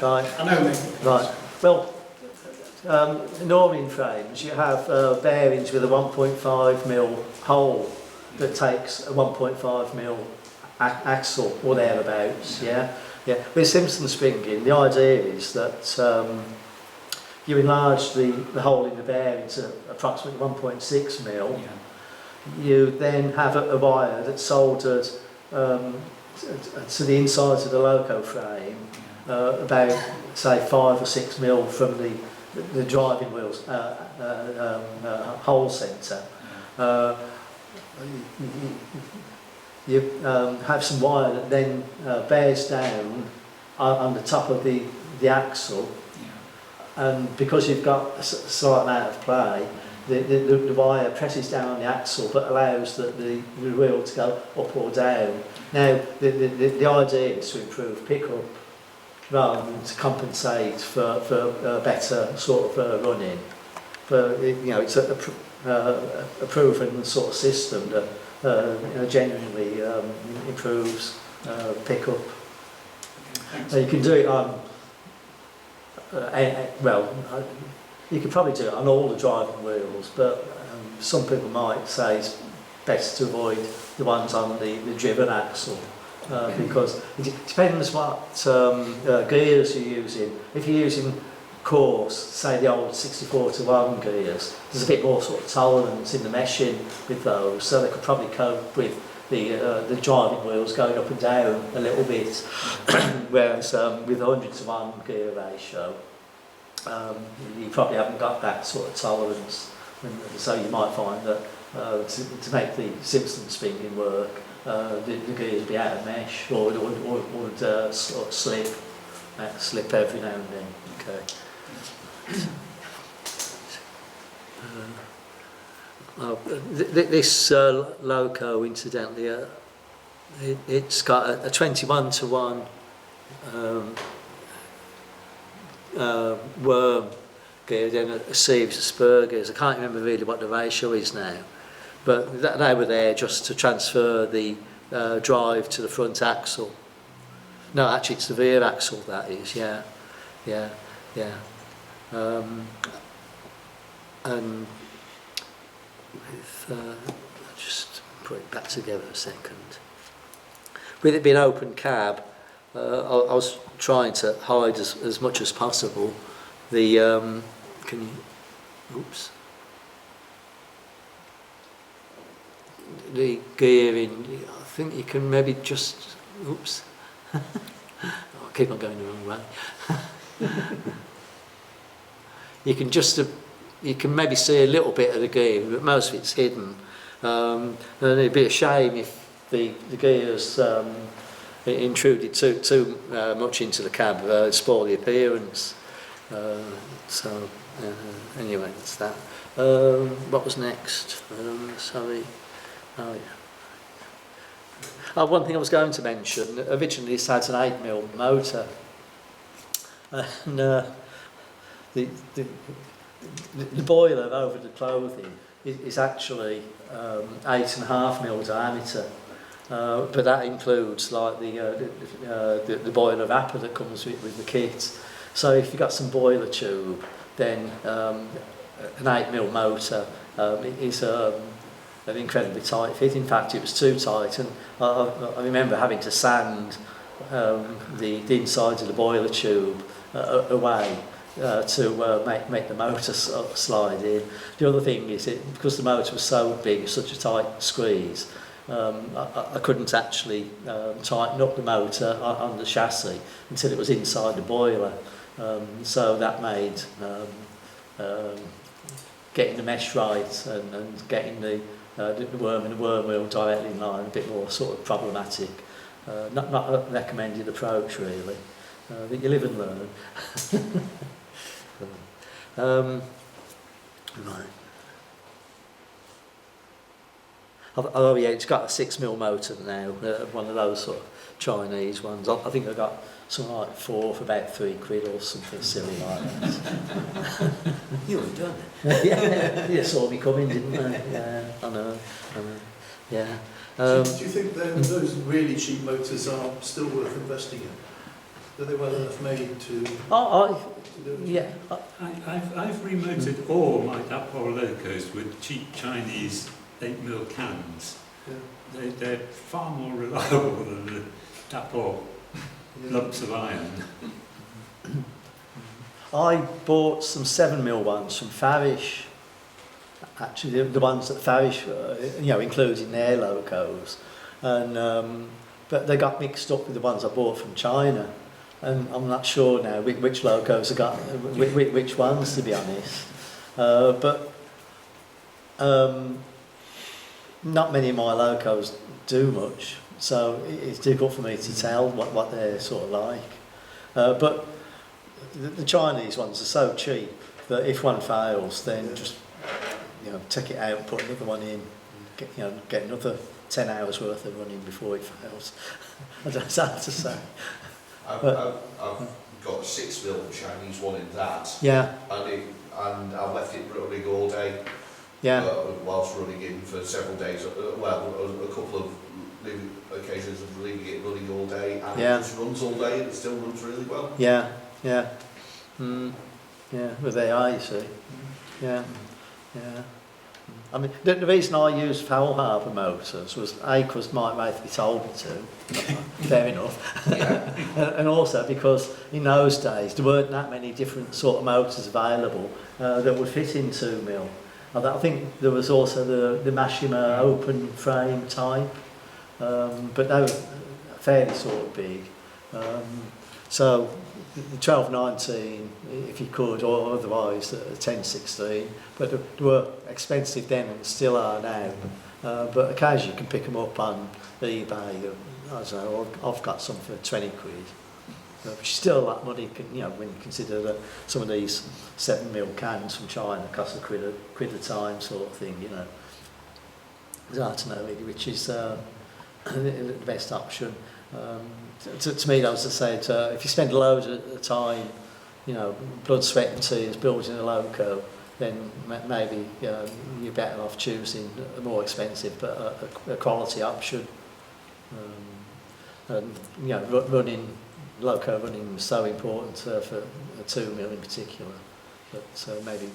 right. I know me. Right. Well, normally in frames you have bearings with a 1.5mm hole that takes a 1.5 mil axle or thereabouts. Yeah. With Simpson springing, the idea is that you enlarge the hole in the bearing to approximately 1.6 mil. You then have a wire that's soldered to the inside of the loco frame, about say 5 or 6 mil from the driving wheels hole centre. You have some wire that then bears down on the top of the axle, and because you've got a slight amount of play, the wire presses down on the axle but allows the wheel to go up or down. Now the idea is to improve pickup rather than to compensate for better sort of running. But it's a proven sort of system that genuinely improves pickup. You can do it on you could probably do it on all the driving wheels, but some people might say it's best to avoid the ones on the driven axle, because it depends what gears you're using. If you're using coarse, say the old 64:1 gears, there's a bit more sort of tolerance in the meshing with those, so they could probably cope with the driving wheels going up and down a little bit, whereas with 100:1 gear ratio, you probably haven't got that sort of tolerance, and so you might find that to make the Simpson springing work, the gears would be out of mesh, or would sort of slip every now and then. Okay. This loco, incidentally, it's got a 21:1 worm gear, then a series of spur gears. I can't remember really what the ratio is now, but they were there just to transfer the drive to the front axle. No, actually it's the rear axle, that is, yeah. And with, I'll just put it back together a second. With it being open cab, I was trying to hide as much as possible the the gearing. I think you can maybe just I'll keep on going the wrong way. You can maybe see a little bit of the gearing, but most of it's hidden. And it'd be a shame if the gears intruded too much into the cab, it'd spoil the appearance. Anyway, that's that. What was next? Sorry. Oh, yeah. One thing I was going to mention, originally this had an 8mm motor, and the boiler over the clothing is actually 8.5mm diameter, but that includes like the boiler wrapper that comes with the kit. So if you've got some boiler tube, then an 8mm motor is an incredibly tight fit. In fact, it was too tight, and I remember having to sand the inside of the boiler tube away to make the motor slide in. The other thing is, because the motor was so big, such a tight squeeze, I couldn't actually tighten up the motor on the chassis until it was inside the boiler. So that made getting the mesh right and getting the worm and the worm wheel directly in line a bit more sort of problematic. Not a recommended approach really. But you live and learn. Right. Oh yeah, it's got a 6mm motor now, one of those sort of Chinese ones. I think I got something like 4 for about £3 or something silly like that. You were done it. Yeah, you saw me coming, didn't you? Yeah, I know. Yeah. Do you think those really cheap motors are still worth investing in? Are they well enough made to do it? Yeah. I've remoted all my Apollo Locos with cheap Chinese 8mm cans, They're far more reliable than the dapple lumps of iron. I bought some 7mm ones from Farish. Actually, the ones that Farish, included in their locos, and but they got mixed up with the ones I bought from China, and I'm not sure now which locos I got, which ones, to be honest. But not many of my locos do much, so it's difficult for me to tell what they're sort of like. But the Chinese ones are so cheap that if one fails, then just take it out, put another one in, get another 10 hours worth of running before it fails. I don't know how to say. I've got a 6mm Chinese one in that. Yeah. And I've left it running all day. Yeah. Whilst running in for several days. A couple of occasions of leaving it running all day, and it just runs all day, and it still runs really well. Yeah. Yeah. Yeah. Well, they are, you see. Yeah. Yeah. I mean, the reason I used foul harbour motors was because my mate told me to. Fair enough. Yeah. And also because in those days there weren't that many different sort of motors available that would fit in 2mm. I think there was also the Mashima open frame type, but they were fairly sort of big. So the 1219, if you could, or otherwise the 1016, but they were expensive then and still are now. But occasionally you can pick them up on eBay. I don't know, I've got some for 20 quid. Which is still a lot of money, when you consider that some of these 7mm cans from China cost a quid a time, sort of thing. It's hard to know really which is the best option. To me, as I said, if you spend a load of time, blood, sweat and tears building a loco, then maybe you're better off choosing a more expensive but a quality option. Loco running was so important for a 2mm in particular, but maybe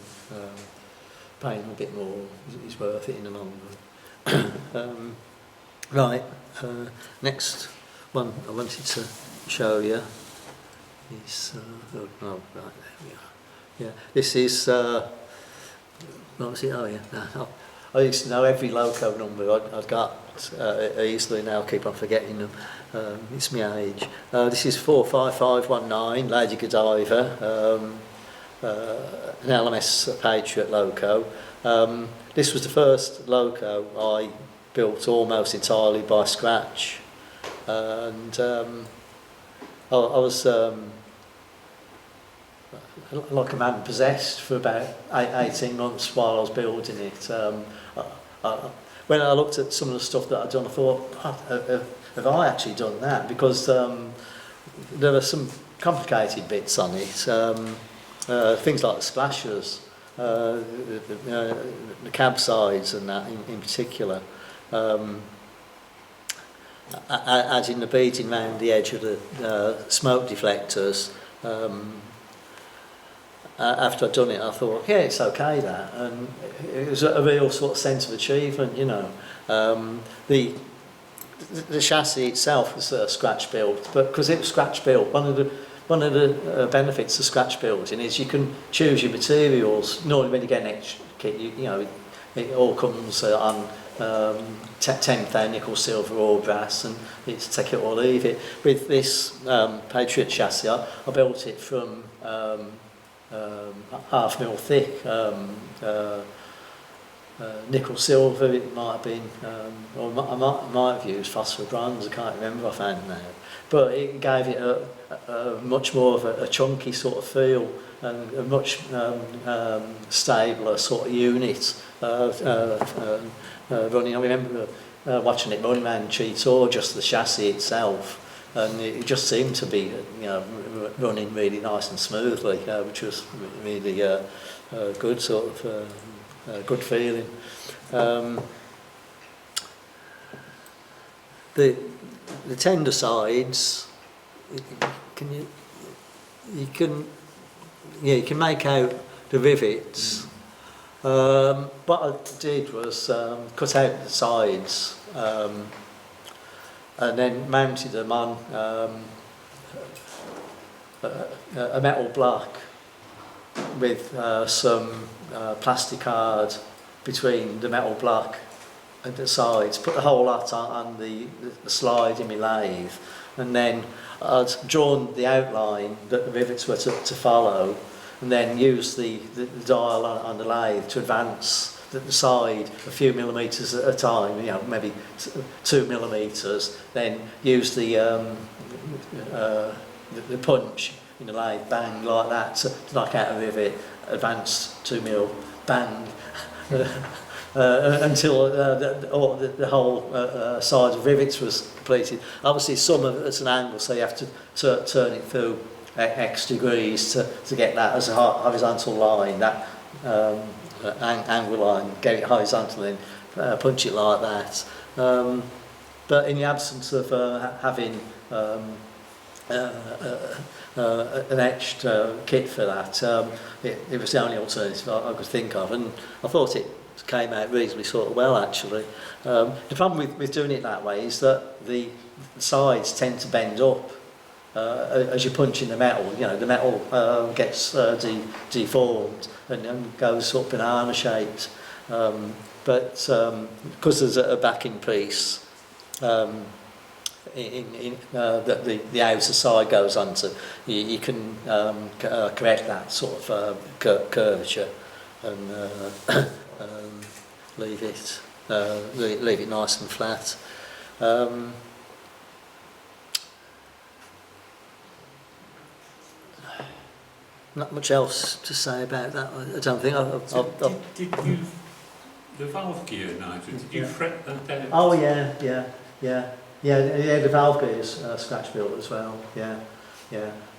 paying a bit more is worth it in the long run. Right, next one I wanted to show you is, right, there we are. Yeah, this is, what was it? Oh yeah, no, I used to know every loco number I'd got easily, now I keep on forgetting them. It's my age. This is 45519, Lady Godiva, an LMS Patriot loco. This was the first loco I built almost entirely by scratch, and I was like a man possessed for about 18 months while I was building it. When I looked at some of the stuff that I'd done, I thought, have I actually done that? Because there were some complicated bits on it, things like the splashers, the cab sides and that in particular, adding the beading around the edge of the smoke deflectors. After I'd done it, I thought, yeah, it's okay that, and it was a real sort of sense of achievement, The chassis itself was scratch built, but because it was scratch built, one of the benefits of scratch building is you can choose your materials. Normally, when you get an extra kit, it all comes on 10th nickel, silver, or brass, and it's take it or leave it. With this Patriot chassis, I built it from 0.5 thick, nickel silver it might have been, or I might have used phosphor bronze, I can't remember offhand now, but it gave it a much more of a chunky sort of feel and a much stabler sort of unit running. I remember watching it running around Cheetor, just the chassis itself, and it just seemed to be running really nice and smoothly, which was really good sort of good feeling. The tender sides, you can make out the rivets, What I did was cut out the sides and then mounted them on a metal block with some plastic card between the metal block and the sides. Put the whole lot on the slide in my lathe, and then I'd drawn the outline that the rivets were to follow, and then use the dial on the lathe to advance the side a few millimetres at a time, you know, maybe 2 millimetres, then use the punch in the lathe, bang, like that, to knock out a rivet, advance 2 mil, bang, until the whole side of rivets was completed. Obviously some of it at an angle, so you have to turn it through X degrees to get that as a horizontal line, that angle line, get it horizontal and punch it like that. But in the absence of having an etched kit for that, it was the only alternative I could think of, and I thought it came out reasonably sort of well, actually. The problem with doing it that way is that the sides tend to bend up as you punch in the metal. You know, the metal gets deformed and goes sort of banana shaped. But because there's a backing piece that the outer side goes onto, you can correct that sort of curvature and leave it nice and flat. Not much else to say about that. I don't think. Did you, the valve gear, Nigel, did you fret that down? Oh yeah. The valve gear's scratch built as well. Yeah.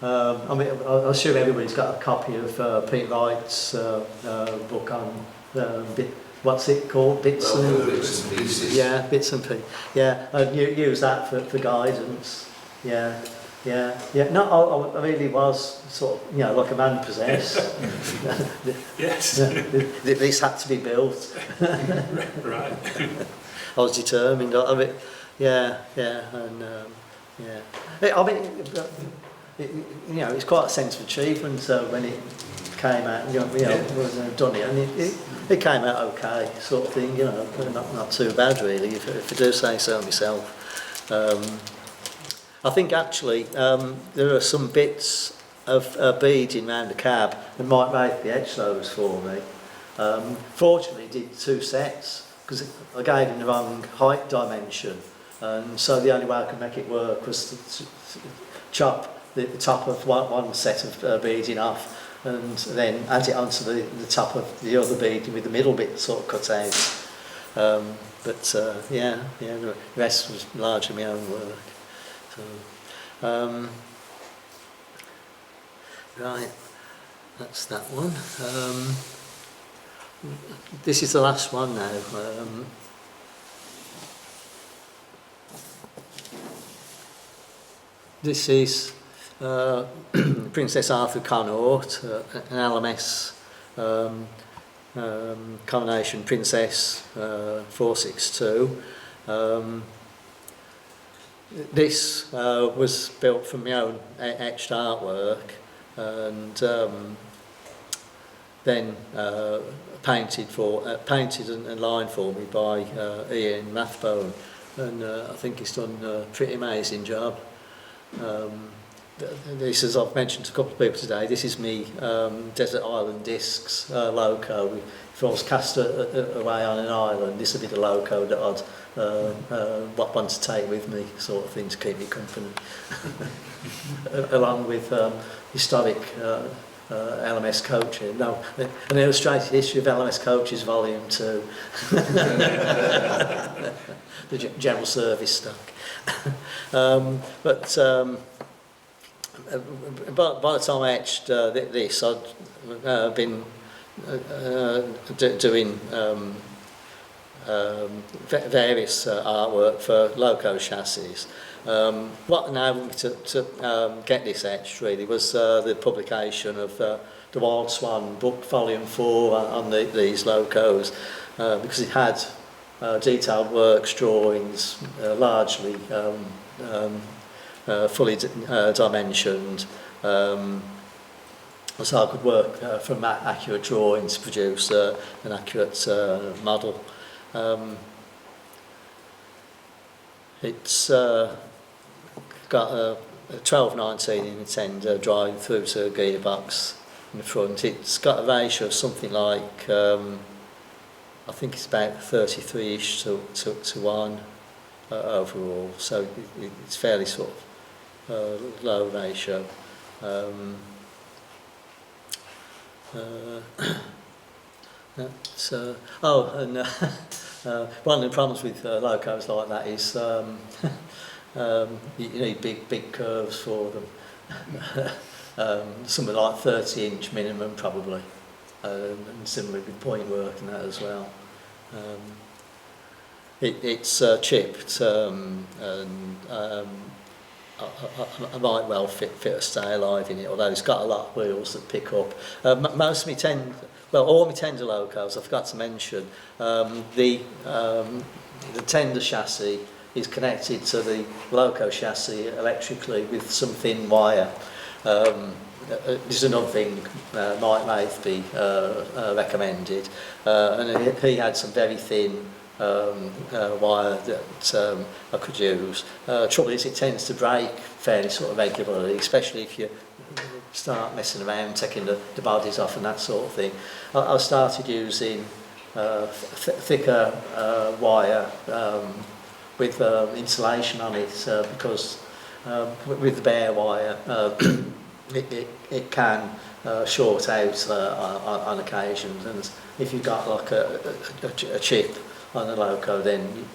I mean, I assume everybody's got a copy of Pete Wright's book on what's it called? Bits and Pieces. Yeah, bits and pieces. Yeah, and you use that for guidance. Yeah. No, I really was sort of, you know, like a man possessed. Yes. This had to be built. Right. I was determined. I mean, yeah, and yeah. I mean, you know, it's quite a sense of achievement when it came out. You know, done it, and it came out okay, sort of thing. You know, not too bad really, if I do say so myself. I think actually there are some bits of beading around the cab that might make the edge those for me. Fortunately, I did 2 sets because I gave him the wrong height dimension, and so the only way I could make it work was to chop the top of one set of beading off and then add it onto the top of the other beading with the middle bit sort of cut out. Yeah, the rest was largely my own work. So, right, that's that one. This is the last one now. This is Princess Arthur Connaught, an LMS combination Princess 462. This was built from my own etched artwork and then painted and lined for me by Ian Rathbone, and I think he's done a pretty amazing job. This, as I've mentioned to a couple of people today, this is me Desert Island Discs Loco. If I was cast away on an island, this would be the Loco that I'd want to take with me, sort of thing, to keep me company. Along with historic LMS coaches. No, an illustrated history of LMS coaches, volume 2. The general service stock. But by the time I etched this, I'd been doing various artwork for Loco chassis. What enabled me to get this etched really was the publication of the Wild Swan book, volume 4, on these locos, because it had detailed works, drawings, largely fully dimensioned, so I could work from accurate drawings to produce an accurate model. It's got a 1219 in the tender driving through to a gearbox in the front. It's got a ratio of something like, I think it's about 33ish to 1 overall, so it's fairly sort of low ratio. One of the problems with locos like that is you need big curves for them. Something like 30-inch minimum probably, and similarly with point work and that as well. It's chipped, and I might well fit a stay alive in it, although it's got a lot of wheels that pick up. Most of all my tender locos, I forgot to mention, the tender chassis is connected to the loco chassis electrically with some thin wire. This is another thing Mike Maithby recommended, and he had some very thin wire that I could use. Trouble is, it tends to break fairly sort of regularly, especially if you start messing around, taking the bodies off and that sort of thing. I started using thicker wire with insulation on it, because with the bare wire it can short out on occasions, and if you've got like a chip on the loco, then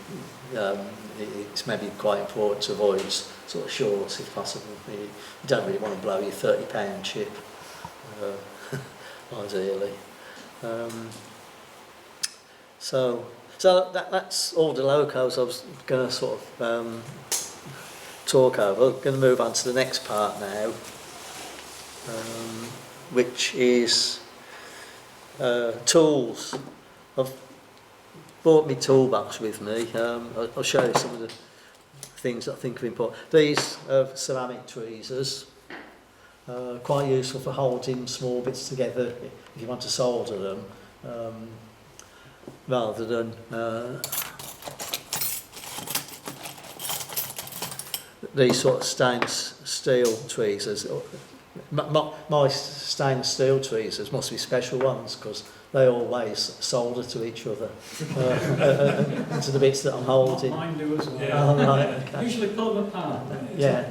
it's maybe quite important to avoid sort of shorts if possible. You don't really want to blow your £30 chip, ideally. So that's all the locos I was going to sort of talk over. I'm going to move on to the next part now, which is tools. I've brought my toolbox with me. I'll show you some of the things that I think are important. These are ceramic tweezers, quite useful for holding small bits together if you want to solder them, rather than these sort of stainless steel tweezers. My stainless steel tweezers must be special ones, because they always solder to each other, to the bits that I'm holding. Mine do as well. Yeah. Oh, right, okay. Usually pull them apart. Yeah,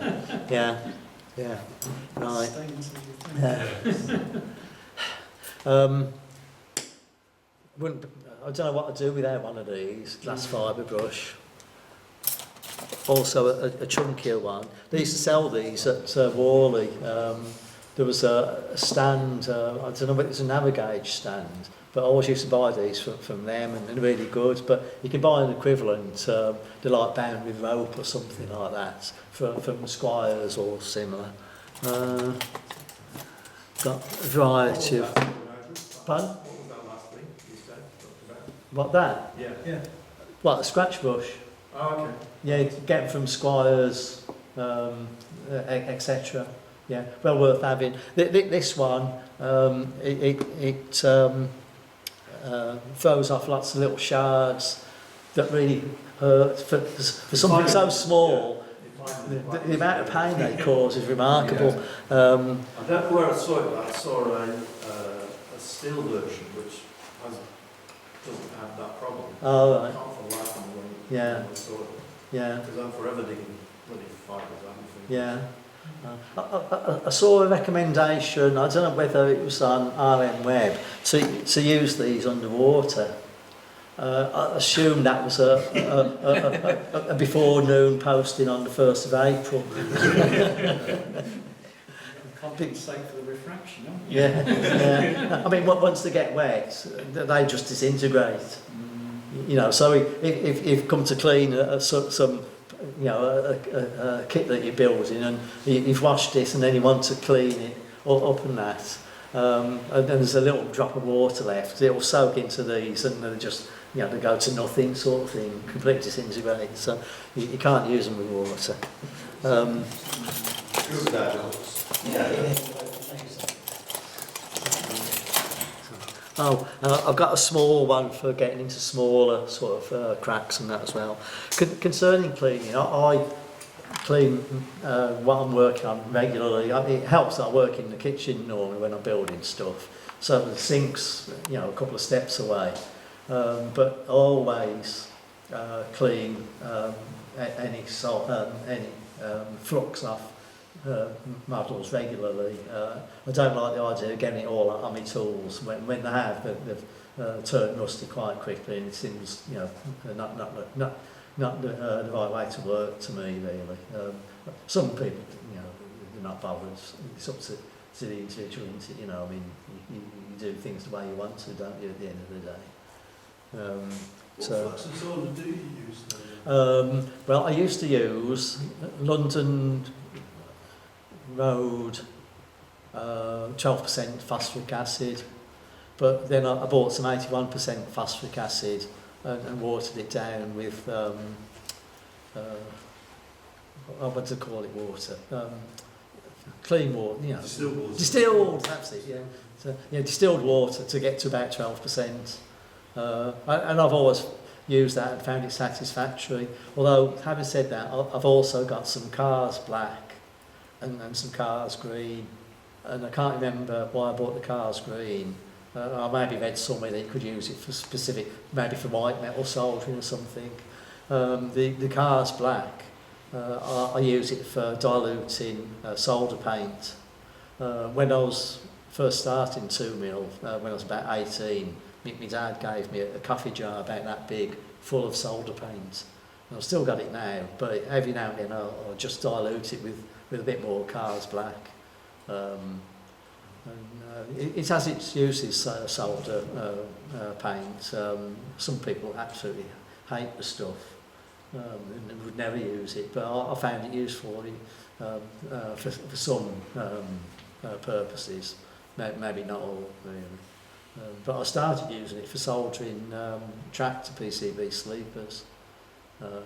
right. Stains and Yeah. I don't know what to do without one of these, glass fibre brush. Also a chunkier one. They used to sell these at Worley. There was a stand, I don't know whether it's a NMAG stand, but I always used to buy these from them, and they're really good. But you can buy an equivalent, they're like bound with rope or something like that, from Squires or similar. Got a variety of... Pardon? What was that last thing you said? What, that? Yeah. What, a scratch brush? Oh, okay. Yeah, you can get them from Squires, etc. Yeah, well worth having. This one, it throws off lots of little shards that really hurt. For something so small, the amount of pain they cause is remarkable. I don't know where I saw it, but I saw a steel version which doesn't have that problem. Oh, I right. can't for the life of me Yeah. when I saw it. Yeah. Because I'm forever digging bloody fibres out of Yeah. I saw a recommendation, I don't know whether it was on RM Web, to use these underwater. I assume that was a before noon posting on the 1st of April. compensate for the refraction, don't you? Yeah. I mean, once they get wet, they just disintegrate. You know, so if you've come to clean some, you know, a kit that you're building, and you've washed it and then you want to clean it up and that, and then there's a little drop of water left. It will soak into these, and they just, you know, they go to nothing, sort of thing, completely disintegrate. So you can't use them with water. Oh, and I've got a small one for getting into smaller sort of cracks and that as well. Concerning cleaning, I clean what I'm working on regularly. It helps that I work in the kitchen normally when I'm building stuff. So the sink's, you know, a couple of steps away. But always clean any salt, any flux off models regularly. I don't like the idea of getting it all on my tools. When they have, they've turned rusty quite quickly, and it seems, you know, not the right way to work to me, really. Some people, you know, they're not bothered. It's up to the individual, you know. I mean, you do things the way you want to, don't you, at the end of the day. What flux and soda do you use then? Well, I used to use London Road 12% phosphoric acid, but then I bought some 81% phosphoric acid and watered it down with what do they call it, water? Clean water, you know. Distilled water. Distilled, that's it, yeah. So, yeah, distilled water to get to about 12%. And I've always used that and found it satisfactory. Although, having said that, I've also got some Cars Black and some Cars Green. And I can't remember why I bought the Cars Green. I maybe read somewhere that you could use it for specific, maybe for white metal soldering or something. The Cars Black, I use it for diluting solder paint. When I was first starting 2mm, when I was about 18, my dad gave me a coffee jar about that big, full of solder paint. And I've still got it now, but every now and then I'll just dilute it with a bit more Cars Black. It has its uses, solder paint. Some people absolutely hate the stuff and would never use it, but I found it useful for some purposes, maybe not all, really. But I started using it for soldering tractor PCB sleepers. Yeah.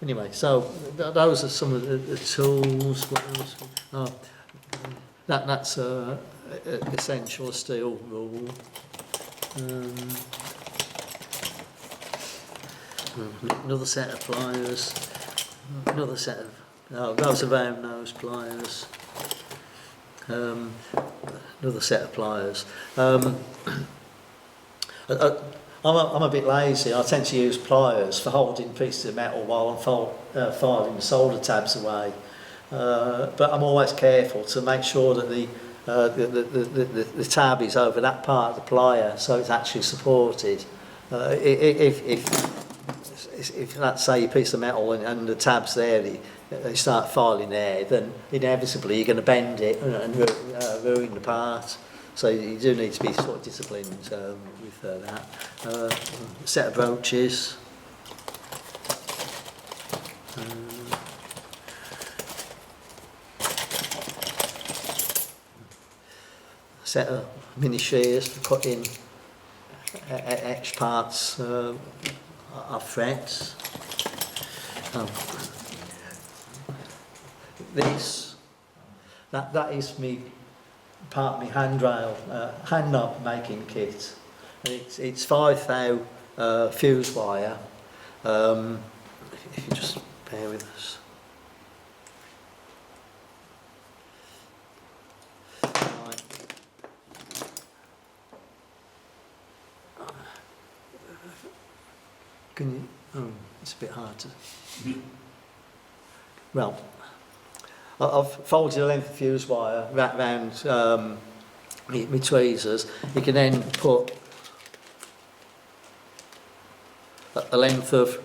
Anyway, so those are some of the tools. What else? Oh, that's essential steel rule. Another set of pliers. Another set of those are round nose pliers. Another set of pliers. I'm a bit lazy. I tend to use pliers for holding pieces of metal while I'm filing the solder tabs away. But I'm always careful to make sure that the tab is over that part of the plier, so it's actually supported. If let's say a piece of metal and the tab's there, you start filing there, then inevitably you're going to bend it and ruin the part. So you do need to be sort of disciplined with that. A set of broaches. A set of mini shears for cutting etched parts of frets. That is me part of my handrail, hand knob making kit, and it's 5 thou fuse wire. If you just bear with us. Right. Can you? Oh, it's a bit hard to. Well, I've folded a length of fuse wire round my tweezers. You can then put a length of,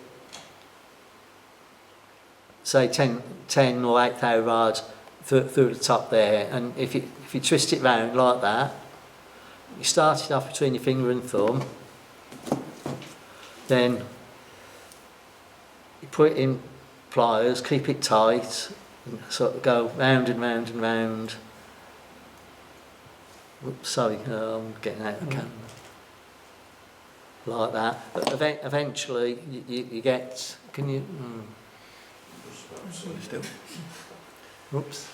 say, 10 or 8 thou rods through the top there, and if you twist it round like that, you start it off between your finger and thumb, then you put it in pliers, keep it tight, and sort of go round and round and round Oops, sorry, I'm getting out of the camera. Like that. But eventually, you get. Can you? Still. Oops.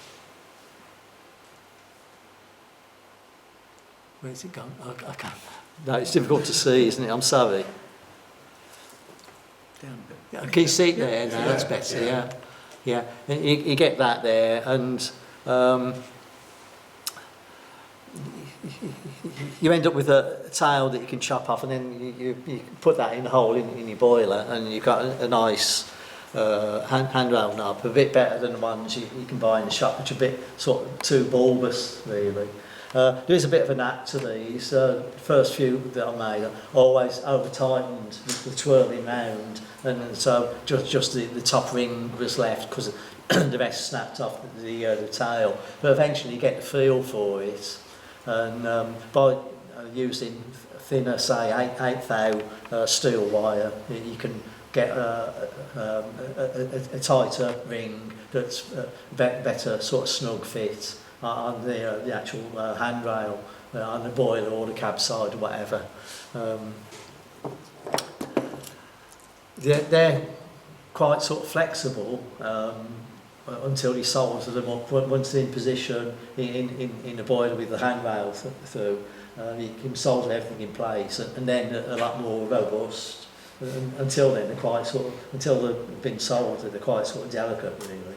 Where's it gone? I can't. No, it's difficult to see, isn't it? I'm sorry. Down a bit. Yeah, can you see it there? No, that's better. Yeah, yeah. You get that there, and you end up with a tail that you can chop off, and then you put that in a hole in your boiler, and you've got a nice handrail knob, a bit better than the ones you can buy in the shop, which are a bit sort of too bulbous, really. There is a bit of a knack to these. The first few that I made are always over-tightened with the twirling round, and so just the top ring was left because the rest snapped off the tail. But eventually you get the feel for it, and by using thinner, say 8 thou steel wire, you can get a tighter ring that's better sort of snug fit on the actual handrail on the boiler or the cab side or whatever. They're quite sort of flexible until you solder them up. Once they're in position in the boiler with the handrail through, you can solder everything in place, and then a lot more robust. Until then, they're quite sort of, until they've been soldered, they're quite sort of delicate, really.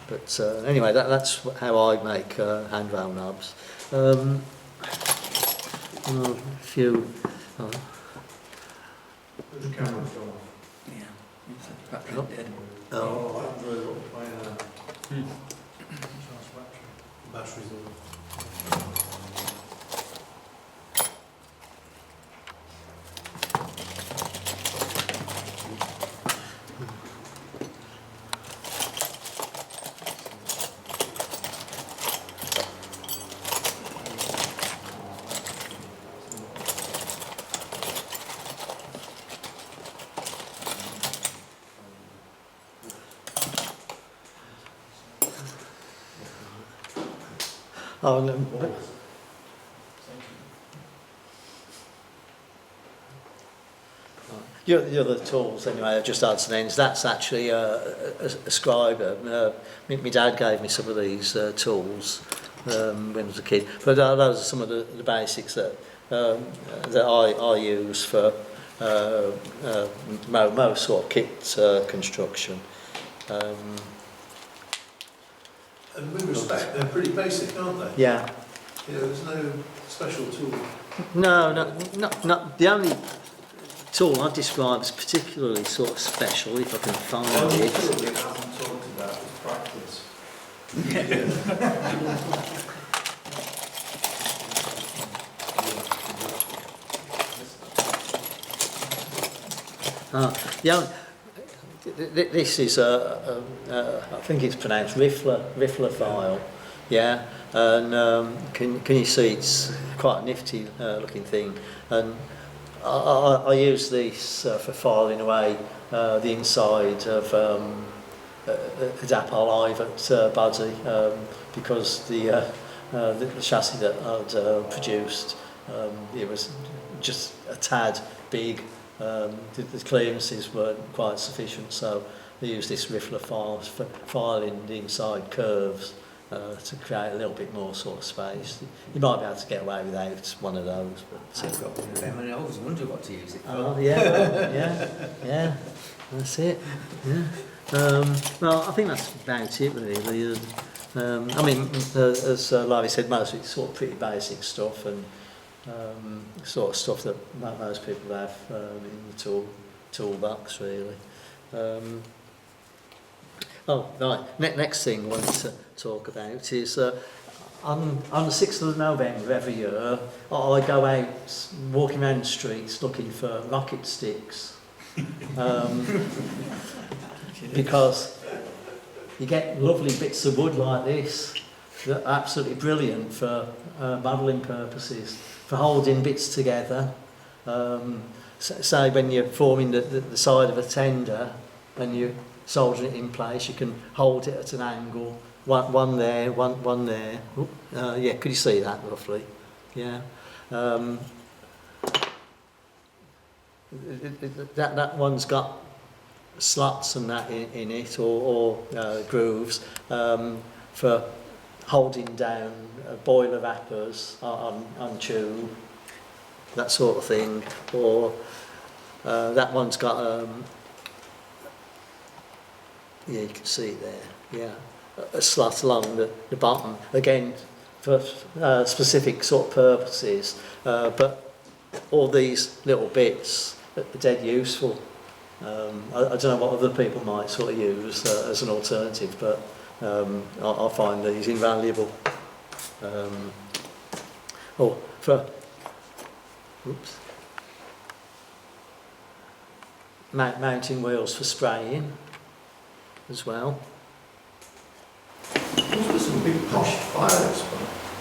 But anyway, that's how I make handrail knobs. A few. The camera's gone off. Yeah. Battery dead. Oh, I haven't really got the plane charge battery. Battery's on. Oh, no. The other tools, anyway, I've just odds and ends. That's actually a scriber. My dad gave me some of these tools when I was a kid. But those are some of the basics that I use for most sort of kit construction. And with respect, they're pretty basic, aren't they? Yeah. You know, there's no special tool. No. The only tool I describe as particularly sort of special, if I can find Only it. tool we haven't talked about is practice. Yeah, this is I think it's pronounced Riffler file, yeah, and can you see it's quite a nifty looking thing, and I use this for filing away the inside of a Dapol Ivet body because the chassis that I'd produced it was just a tad big. The clearances weren't quite sufficient, so they used this Riffler file for filing the inside curves to create a little bit more sort of space. You might be able to get away without one of those, but I've got one of them and I always wonder what to use it for. oh yeah, that's it. Yeah. Well, I think that's about it really. I mean, as Larry said, most of it's sort of pretty basic stuff and sort of stuff that most people have in the toolbox really. Oh right, next thing I wanted to talk about is on the 6th of November every year I go out walking around the streets looking for rocket sticks because you get lovely bits of wood like this that are absolutely brilliant for modelling purposes, for holding bits together. Say when you're forming the side of a tender and you solder it in place, you can hold it at an angle one there, one there. Oop, yeah, could you see that roughly? Yeah. That one's got slots and that in it, or grooves for holding down boiler wrappers on tube, that sort of thing. Or that one's got yeah, you can see it there. Yeah, a slot along the bottom again for specific sort of purposes. But all these little bits are dead useful. I don't know what other people might sort of use as an alternative, but I find these invaluable. Mounting wheels for spraying as well. There's some big posh fires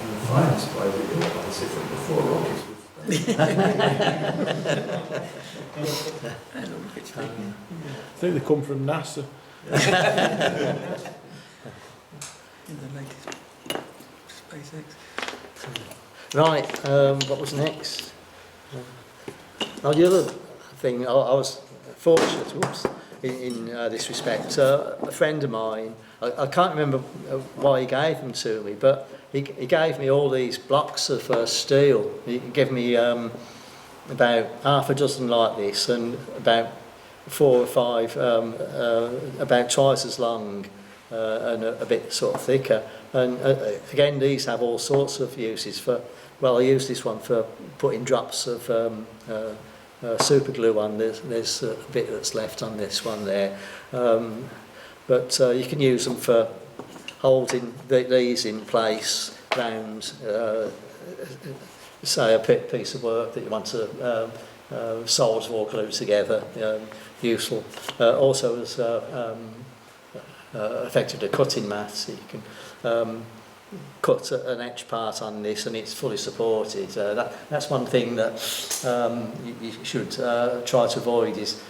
in the fire supply that you look like as if from before rockets was. I think they come from NASA. In the latest SpaceX. Right, what was next? The other thing, I was fortunate, in this respect. A friend of mine, I can't remember why he gave them to me, but he gave me all these blocks of steel. He gave me about half a dozen like this, and about 4 or 5, about twice as long, and a bit sort of thicker. And again, these have all sorts of uses. Well, I use this one for putting drops of super glue on. There's a bit that's left on this one there, but you can use them for holding these in place round, say, a piece of work that you want to solder or glue together. Useful. Also as effectively a cutting mat, so you can cut an etch part on this and it's fully supported. That's one thing that you should try to avoid, is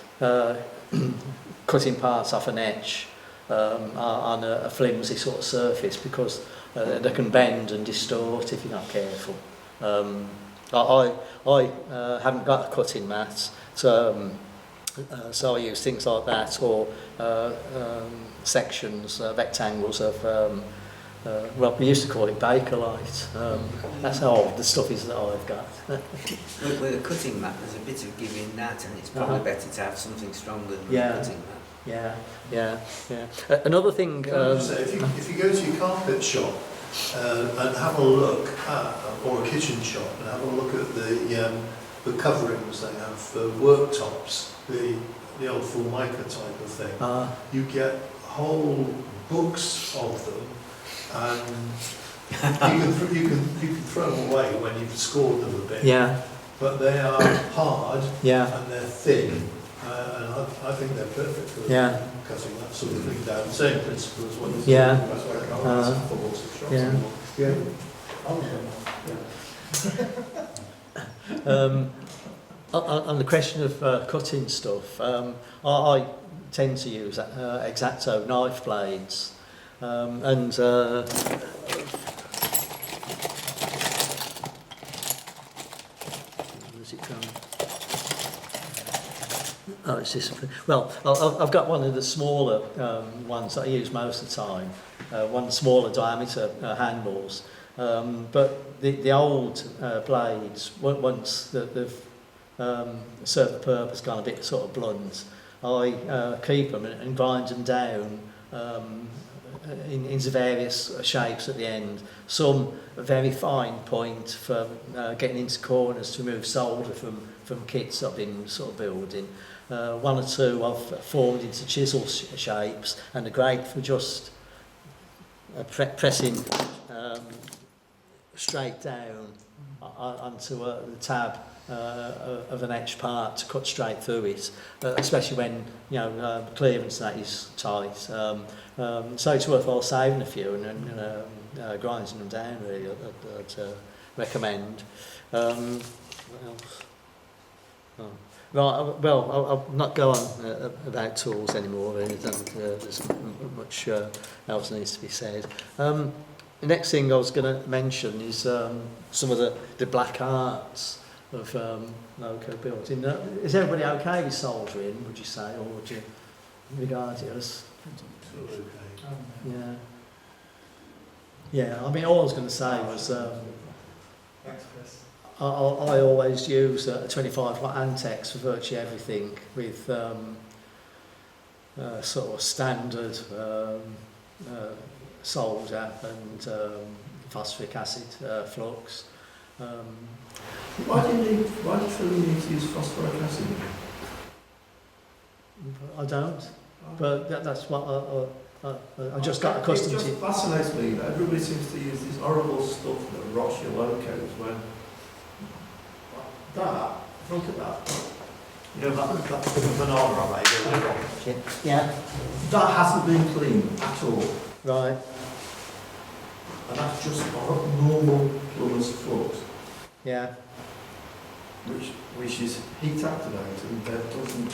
cutting parts off an etch on a flimsy sort of surface, because they can bend and distort if you're not careful. I haven't got a cutting mat, so I use things like that, or sections, rectangles of well, we used to call it Bakelite. That's how old the stuff is that I've got. With a cutting mat, there's a bit of give in that, and it's probably better to have something stronger than a cutting mat. Yeah. Another thing. If you go to your carpet shop and have a look at, or a kitchen shop, and have a look at the coverings they have for worktops, the old Formica type of thing, you get whole books of them. And you can throw them away when you've scored them a bit. Yeah. But they are hard. Yeah. And they're thin, and I think they're perfect for cutting that sort of thing down. Same principle as well. Yeah. On the question of cutting stuff, I tend to use X-Acto knife blades. Where's it from? Oh, it's this. Well, I've got one of the smaller ones that I use most of the time. One smaller diameter handles, but the old blades, once they've served the purpose, gone a bit sort of blunt, I keep them and grind them down. Into various shapes at the end. Some a very fine point for getting into corners to remove solder from kits I've been sort of building. One or two I've formed into chisel shapes, and are great for just pressing straight down onto the tab of an etched part to cut straight through it, especially when clearance that is tight. So it's worthwhile saving a few and grinding them down. Really, I'd recommend. What else? Right, well, I'll not go on about tools anymore, really. There's much else needs to be said. The next thing I was going to mention is some of the black arts of Loco building. Is everybody okay with soldering, would you say, or would you regard it as... Yeah. Yeah, I mean, all I was going to say was... I always use a 25 watt Antex for virtually everything with sort of standard solder and phosphoric acid flux. Why do you feel you need to use phosphoric acid? I don't, but that's what I just got accustomed to. It just fascinates me that everybody seems to use this horrible stuff that rots your locos when look at that. You know, that banana I made, Yeah. that hasn't been cleaned at all. Right. And that's just normal plumber's flux, Yeah. which is heat activated and that doesn't.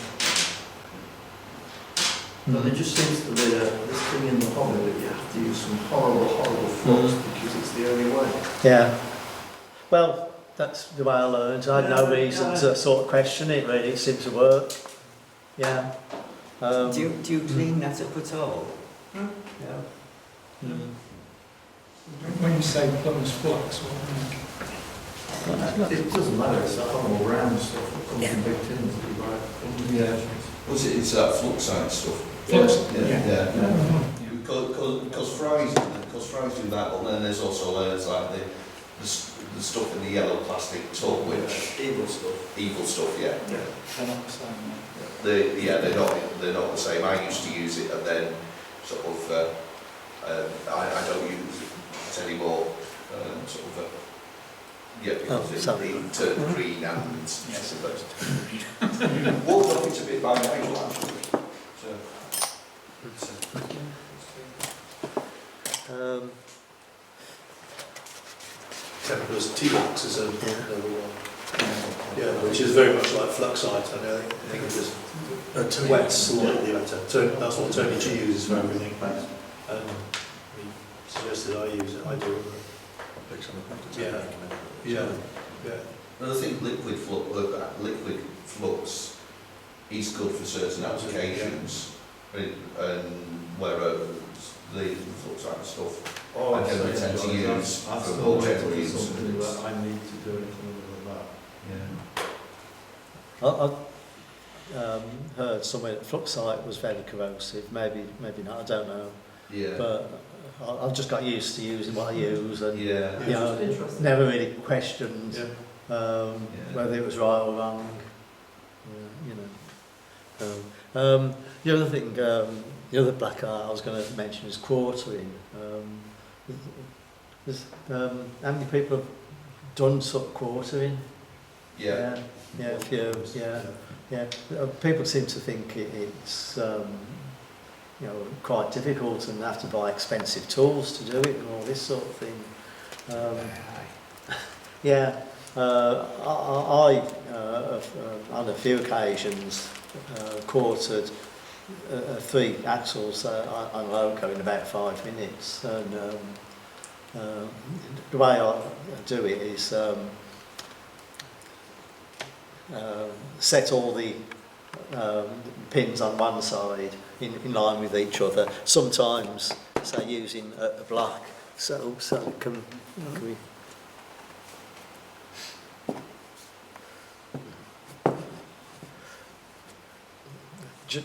But there just seems to be this thing in the hobby that you have to use some horrible flux because it's the only way. Yeah. Well, that's the way I learned. I had no reason to sort of question it, really. It seemed to work. Yeah. Do you clean that up at all? Yeah. When you say plumber's flux, what do you mean? It doesn't matter, it's that horrible round stuff that comes in big tins that you buy. Yeah. Was it? It's that fluxite stuff. Flux? Yeah. Because fries do that, but then there's also layers like the stuff in the yellow plastic tub, which Evil stuff. yeah. They're not the same. They're not the same. I used to use it, and then sort of I don't use it anymore. Because it turned green and yes, walked off it a bit by Nigel actually. Templars T-Max is another one. Yeah, which is very much like fluxite. I think it just wets slightly better. That's what Tony G uses for everything. And he suggested I use it. I do. Yeah. And I think liquid flux is good for certain applications, and whereas the fluxite stuff I generally tend to use for more general use. I need to do anything other than that. Yeah. I heard somewhere that fluxite was very corrosive. Maybe not. I don't know. Yeah. But I've just got used to using what I use, and Yeah. you know, never really questioned whether it was right or wrong. The other thing, the other black art I was going to mention is quartering. How many people have done sort of quartering? Yeah. A few. Yeah. People seem to think it's quite difficult and have to buy expensive tools to do it and all this sort of thing. I on a few occasions quartered 3 axles on Loco in about 5 minutes, and the way I do it is set all the pins on one side in line with each other, sometimes say using a block, so can we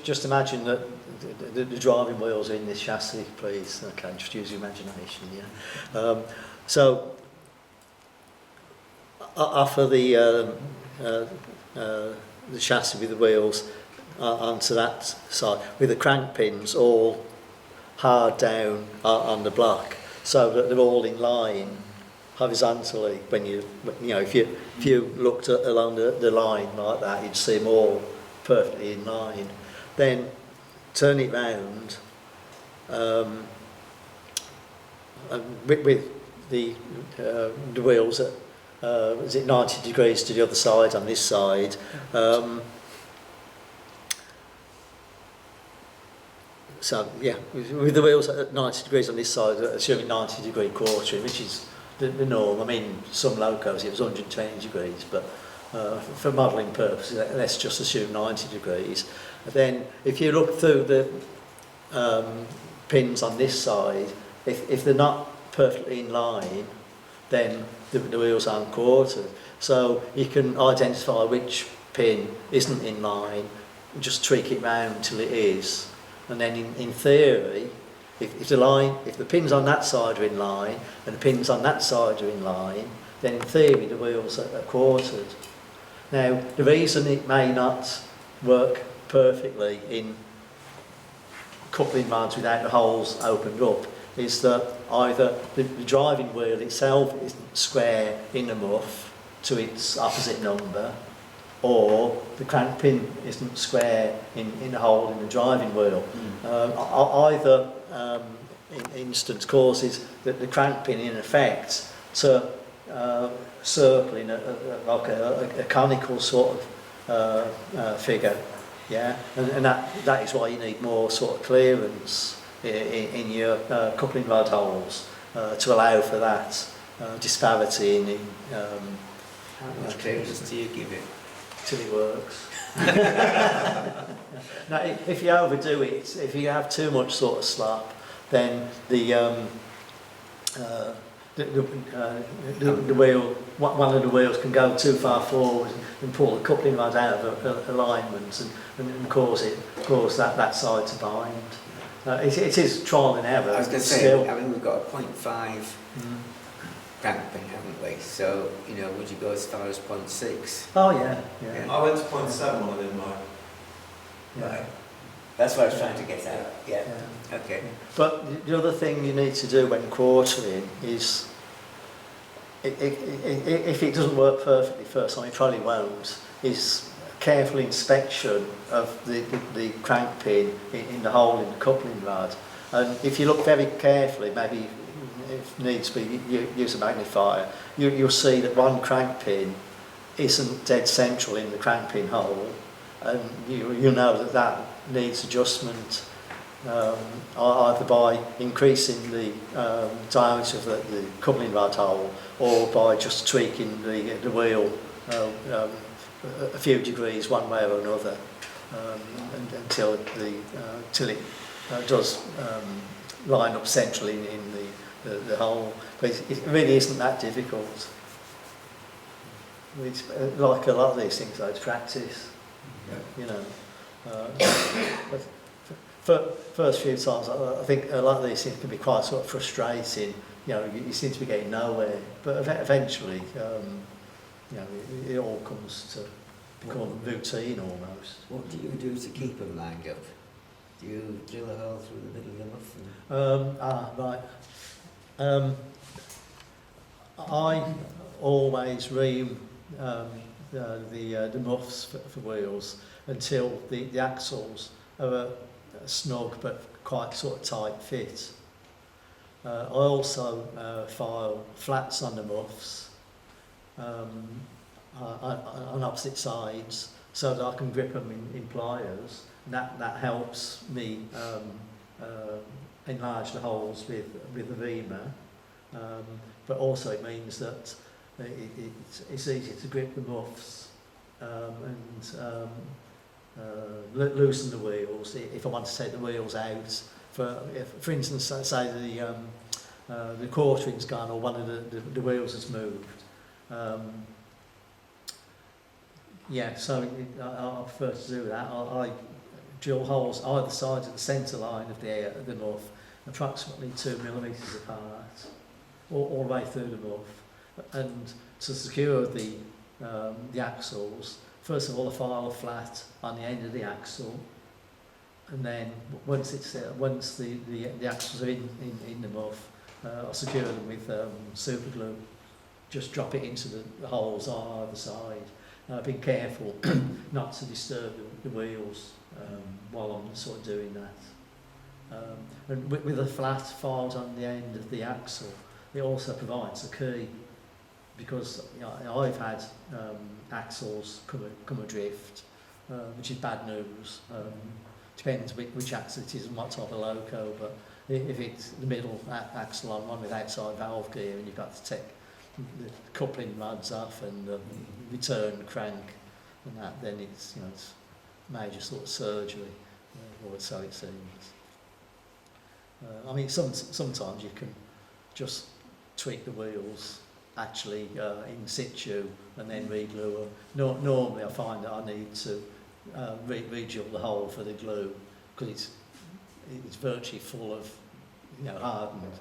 just imagine that the driving wheels are in this chassis, please. Okay, just use your imagination. So offer the chassis with the wheels onto that side with the crank pins all hard down on the block, so that they're all in line horizontally. When if you looked along the line like that, you'd see them all perfectly in line. Then turn it round with the wheels at is it 90 degrees to the other side on this side, So yeah, with the wheels at 90 degrees on this side, assuming 90 degree quartering, which is the norm. I mean, some locos it was 120 degrees, but for modelling purposes, let's just assume 90 degrees. And then if you look through the pins on this side, if they're not perfectly in line, then the wheels aren't quartered. So you can identify which pin isn't in line, and just tweak it round until it is. And then in theory, if the pins on that side are in line and the pins on that side are in line, then in theory the wheels are quartered. Now, the reason it may not work perfectly in coupling rods without the holes opened up is that either the driving wheel itself isn't square in the muff to its opposite number, or the crank pin isn't square in the hole in the driving wheel. Either instance causes the crank pin in effect to circle in like a conical sort of figure, yeah, and that is why you need more sort of clearance in your coupling rod holes to allow for that disparity in How much clearance do you give it? till it works. Now, if you overdo it, if you have too much sort of slap, then the wheel, one of the wheels can go too far forward and pull the coupling rod out of alignment and cause that side to bind. It is trial and error. I was going to say, still. I mean, we've got a 0.5 crank pin, haven't we? So, you know, would you go as far as 0.6? Oh yeah. I went to 0.7 on it in mine. Yeah. That's what I was trying to get at. Yeah. Okay. But the other thing you need to do when quartering is, if it doesn't work perfectly first time, it probably won't, is careful inspection of the crank pin in the hole in the coupling rod. And if you look very carefully, maybe if needs be, use a magnifier, you'll see that one crank pin isn't dead central in the crank pin hole, and you know that needs adjustment, either by increasing the diameter of the coupling rod hole or by just tweaking the wheel a few degrees one way or another, until it does line up centrally in the hole. But it really isn't that difficult. It's like a lot of these things, though, it's practice. You know, but first few times, I think a lot of these things can be quite sort of frustrating. You know, you seem to be getting nowhere, but eventually, you know, it all comes to become routine almost. What do you do to keep them lined up? Do you drill a hole through the middle of the muff? Right. I always ream the muffs for wheels until the axles are a snug but quite sort of tight fit. I also file flats on the muffs on opposite sides so that I can grip them in pliers. And that helps me enlarge the holes with the reamer, but also it means that it's easy to grip the muffs and loosen the wheels if I want to take the wheels out. For instance, say the quartering's gone or one of the wheels has moved. So I prefer to do that. I drill holes either side of the centre line of the muff, approximately 2 millimetres apart, all the way through the muff. And to secure the axles, first of all I file a flat on the end of the axle, and then once the axles are in the muff, I secure them with super glue. Just drop it into the holes on either side. Being careful not to disturb the wheels while I'm sort of doing that. And with the flat filed on the end of the axle, it also provides a key, because I've had axles come adrift, which is bad news. depends which axle it is and what type of loco, but if it's the middle axle on one with outside valve gear and you've got to take the coupling rods off and return crank and that, then it's, you know, it's major sort of surgery, or so it seems. I mean, sometimes you can just tweak the wheels actually in situ and then re-glue them. Normally I find that I need to re-drill the hole for the glue because it's virtually full of, you know, hardened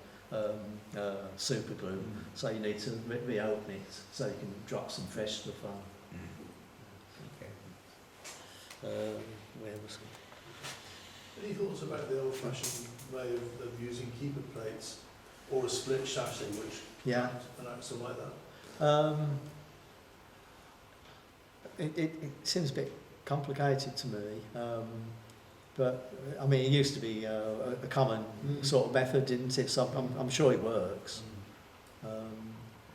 super glue, so you need to reopen it so you can drop some fresh stuff on. Where was it? Any thoughts about the old-fashioned way of using keeper plates or a split chassis, which Yeah. an axle like that? It seems a bit complicated to me, but I mean it used to be a common sort of method, didn't it? So I'm sure it works.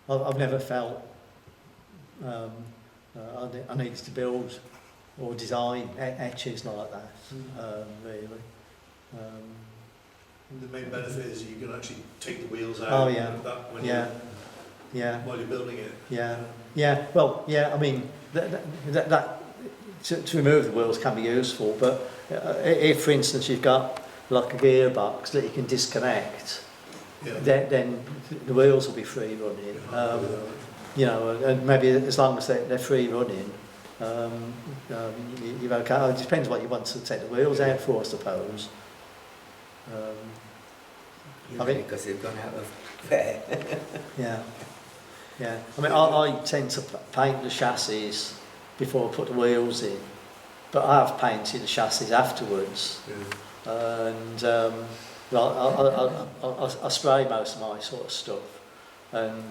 I've never felt I needed to build or design etches like that, really. And the main benefit is you can actually take the wheels out. Oh, yeah. That when while you're building it. Yeah. Well, yeah. I mean, that to remove the wheels can be useful, but if, for instance, you've got like a gearbox that you can disconnect, then the wheels will be free running. You know, and maybe as long as they're free running, you've okay. It depends what you want to take the wheels out for, I suppose. I mean, because they've gone out of fair. Yeah. I mean, I tend to paint the chassis before I put the wheels in, but I have painted the chassis afterwards. And I spray most of my sort of stuff, and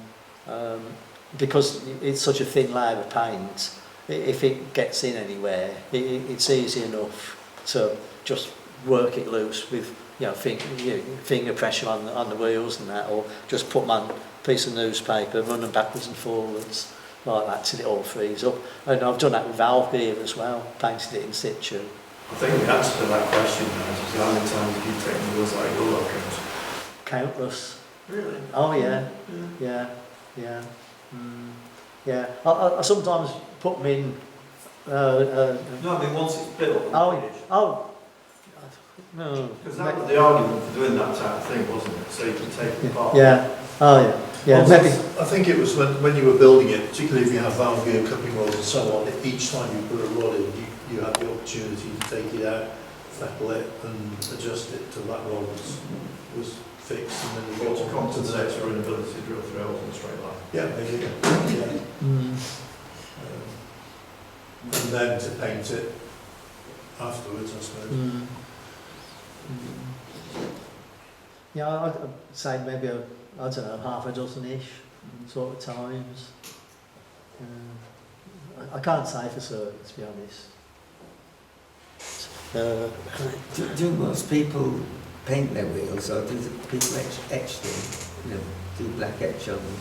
because it's such a thin layer of paint, if it gets in anywhere, it's easy enough to just work it loose with, you know, finger pressure on the wheels and that, or just put them on a piece of newspaper, run them backwards and forwards like that till it all frees up. And I've done that with valve gear as well, painted it in situ. I think the answer to that question is how many times have you taken wheels out of your locos? Countless. Really? Oh yeah. Yeah. I sometimes put them in. No, I mean once it's built. No. Because that was the argument for doing that type of thing, wasn't it? So you can take it apart. Yeah. Oh yeah. Yeah. Well, Maybe. I think it was when you were building it, particularly if you have valve gear, cupping rods and so on, each time you put a rod in, you had the opportunity to take it out, feckle it and adjust it till that rod was fixed, and then you Got got to compensate for inability to drill through holes in a straight line. Yeah, there you go. Yeah. And then to paint it afterwards, I suppose. Yeah, I'd say maybe I don't know, half a dozen-ish sort of times. I can't say for certain, to be honest. Do most people paint their wheels, or do people etch them? You know, do black etch on them?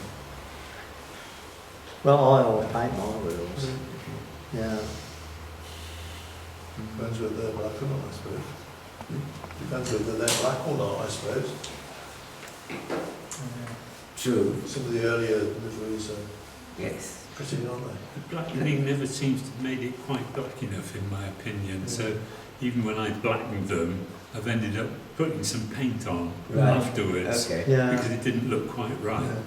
Well, I always paint my wheels. Yeah. Depends whether they're black or not, I suppose. Depends whether they're black or not, I suppose. True. Some of the earlier liveries are Yes. pretty, aren't they? The blackening never seems to have made it quite black enough, in my opinion. So even when I blackened them, I've ended up putting some paint on afterwards because it didn't look quite right.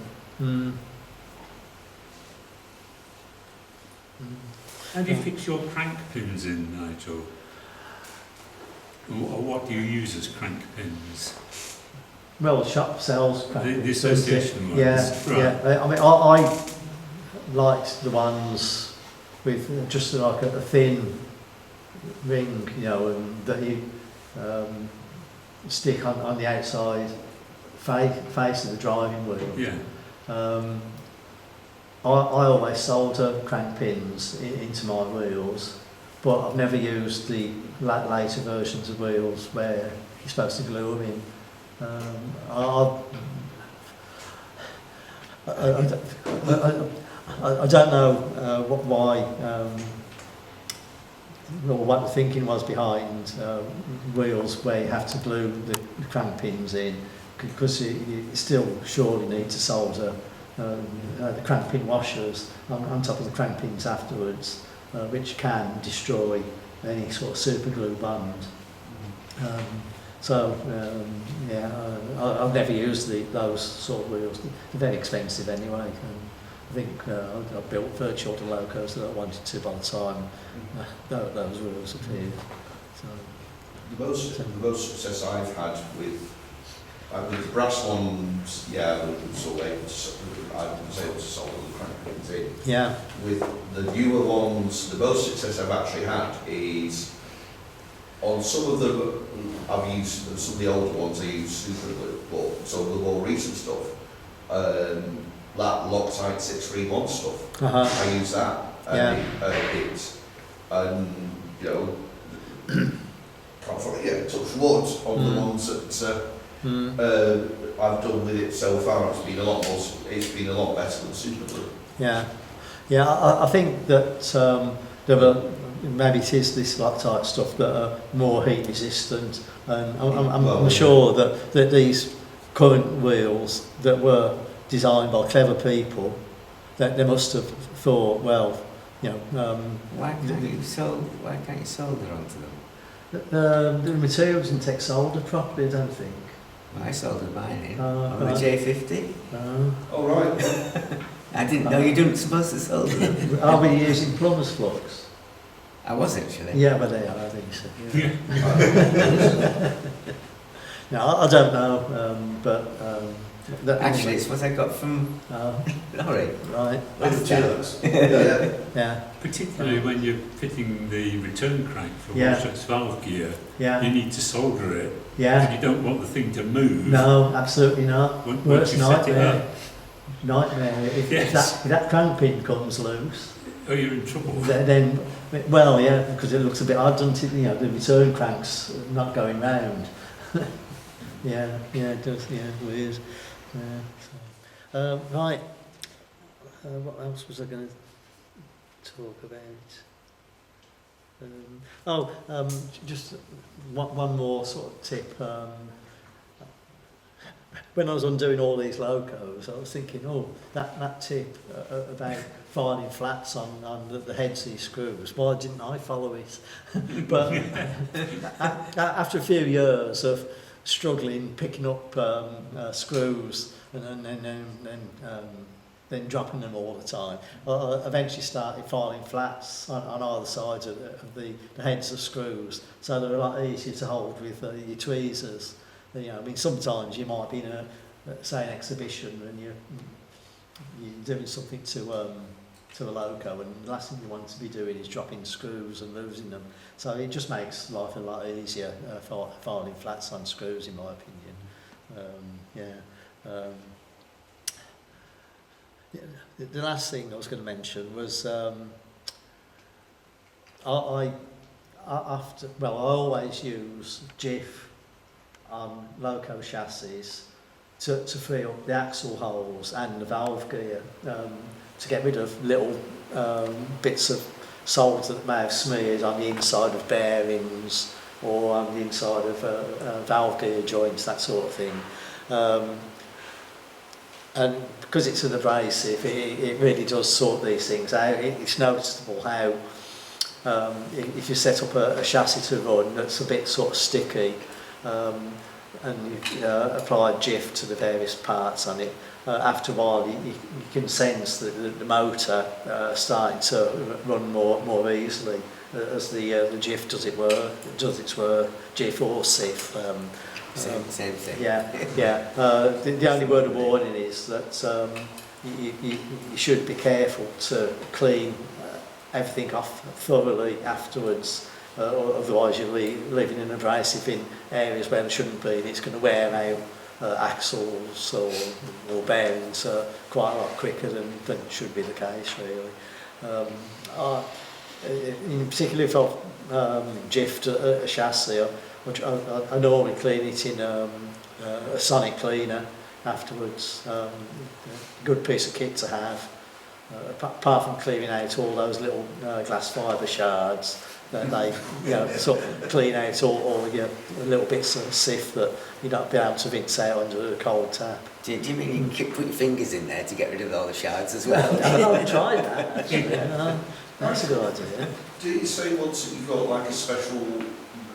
How do you fix your crank pins in, Nigel? Or what do you use as crank pins? Well, the shop sells The association ones? Yeah. I mean, I liked the ones with just like a thin ring, you know, and that you stick on the outside face of the driving wheel. Yeah. I always solder crank pins into my wheels, but I've never used the later versions of wheels where you're supposed to glue them in. I don't know why what the thinking was behind wheels where you have to glue the crank pins in, because you still surely need to solder the crank pin washers on top of the crank pins afterwards, which can destroy any sort of super glue bond. I've never used those sort of wheels. They're very expensive anyway. I think I built virtually all the locos that I wanted to by the time those wheels appeared. So, the most success I've had with the brass ones, I was able to solve the crank pins in. Yeah. With the newer ones, the most success I've actually had is on some of them. I've used some of the older ones. I use super glue, but some of the more recent stuff, that Loctite 631 stuff, I use that, and can't forget, touch wood on the ones that I've done with it so far. It's been a lot better than super glue. I think that there were, maybe it is this Loctite stuff that are more heat resistant, and I'm sure that these current wheels that were designed by clever people, that they must have thought, well, why can't you solder onto them? The material doesn't take solder properly, I don't think. Well, I soldered mine in on the J50. Oh right. I didn't know you didn't supposed to solder them. Are we using plumber's flux? I was actually. Yeah, but they are, I think so. No, I don't know, Actually, it's what I got from Laurie. Right. Yeah. Particularly when you're fitting the return crank for Walsham's valve gear, you need to solder it. Yeah. Because you don't want the thing to move. No, absolutely not. Once you set it up. Nightmare. If that crank pin comes loose, you're in trouble. Then, because it looks a bit odd, doesn't it? The return crank's not going round. It does. Weird. Right. What else was I going to talk about? Just one more sort of tip. When I was undoing all these locos, I was thinking, that tip about filing flats on the heads of these screws, why didn't I follow it? But after a few years of struggling, picking up screws and then dropping them all the time, I eventually started filing flats on either sides of the heads of screws, so they're a lot easier to hold with your tweezers. Sometimes you might be in an exhibition and you're doing something to a loco, and the last thing you want to be doing is dropping screws and losing them. So it just makes life a lot easier filing flats on screws, in my opinion. The last thing I was going to mention was I always use GIF on loco chassis to free up the axle holes and the valve gear, to get rid of little bits of solder that may have smeared on the inside of bearings or on the inside of valve gear joints, that sort of thing. And because it's an abrasive, it really does sort these things out. It's noticeable how if you set up a chassis to run that's a bit sort of sticky, and you apply GIF to the various parts on it, after a while you can sense that the motor starting to run more easily as the GIF does its work, GIF or SIF. Same thing. The only word of warning is that you should be careful to clean everything off thoroughly afterwards. Otherwise you're leaving an abrasive in areas where it shouldn't be, and it's going to wear out axles or bearings quite a lot quicker than should be the case, really. In particular, if I've GIF'd a chassis, I normally clean it in a sonic cleaner afterwards. Good piece of kit to have. Apart from cleaning out all those little glass fibre shards, that they sort of clean out all little bits of sift that you don't be able to rinse out under a cold tap. Do you mean you can put your fingers in there to get rid of all the shards as well? I've tried that, actually. That's a good idea. Do you say once that you've got like a special,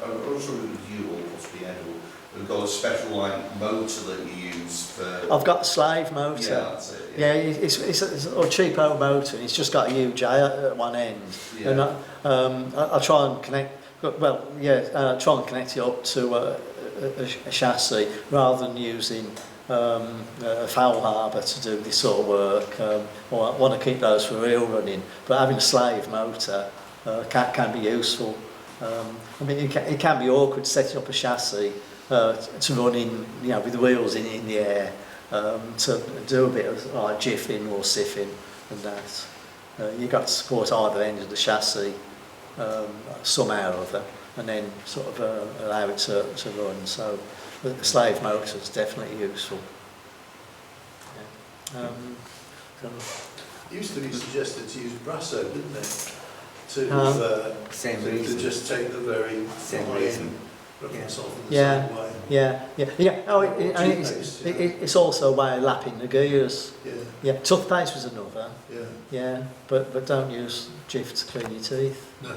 I'm sure with you or possibly Edward, we've got a special like motor that you use for... I've got a slave motor. Yeah, that's it. Yeah, it's a cheap old motor, and it's just got a huge eye at one end. Yeah. And I try and connect, try and connect it up to a chassis rather than using a foul harbour to do this sort of work. I want to keep those for real running, but having a slave motor can be useful. I mean, it can be awkward setting up a chassis to run in, with the wheels in the air, to do a bit of like jiffing or siffing and that. You've got to support either end of the chassis somehow or other, and then sort of allow it to run. So the slave motor is definitely useful. Yeah. It used to be suggested to use brasso, didn't it? To Same to reason. just take the very Same high reason. end, rub Yeah. the salt in the Yeah. same way. Yeah. Oh, it's also a way of lapping the gears. Yeah, Yeah, toothpaste was another. yeah. Yeah, but don't use Jif to clean your teeth. No.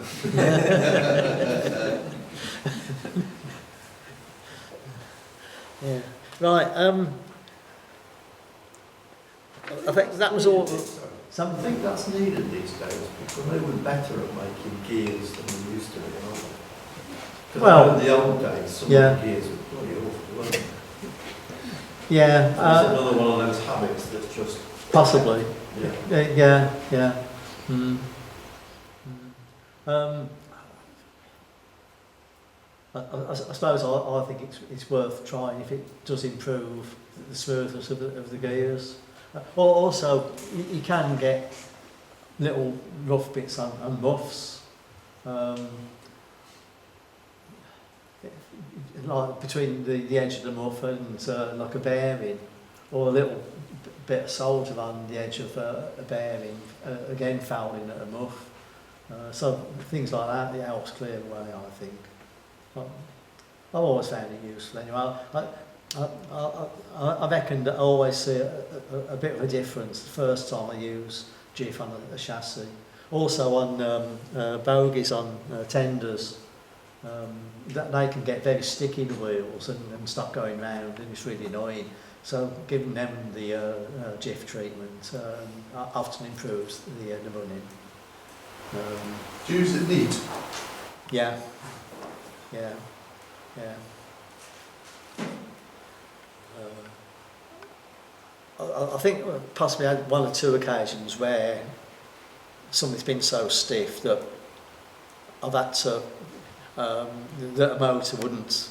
Yeah. Right. I think that was all. I think that's needed these days because they were better at making gears than we used to be, aren't they? 'Cause Well, in the old days, some yeah. of the gears were bloody awful, weren't they? Yeah. It's another one of those habits that's just... Possibly. Yeah. Yeah. Mm. I suppose I think it's worth trying if it does improve the smoothness of the gears. Or also, you can get little rough bits on muffs, like between the edge of the muff and like a bearing, or a little bit of solder on the edge of a bearing, again fouling at a muff. So things like that, it helps clear away, I think. I've always found it useful anyway. I reckon that I always see a bit of a difference the first time I use Jif on a chassis. Also on bogies on tenders, that they can get very sticky, the wheels, and stop going round, and it's really annoying. So giving them the Jif treatment often improves the running. Do you use it neat? Yeah. I think possibly had one or two occasions where something's been so stiff that I've had to, that a motor wouldn't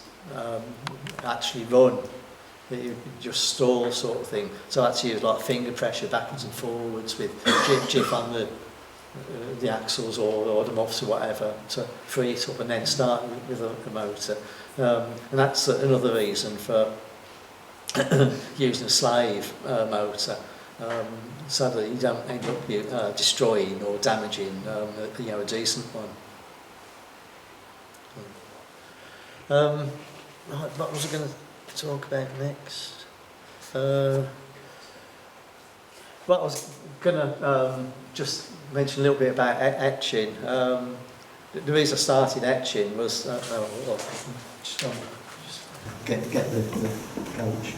actually run. It would just stall sort of thing. So I had to use like finger pressure backwards and forwards with Jif on the axles or the muffs or whatever to free it up and then start with the motor. And that's another reason for using a slave motor, so that you don't end up destroying or damaging a decent one. Right, what was I going to talk about next? Well, I was going to just mention a little bit about etching. The reason I started etching was just get the coach.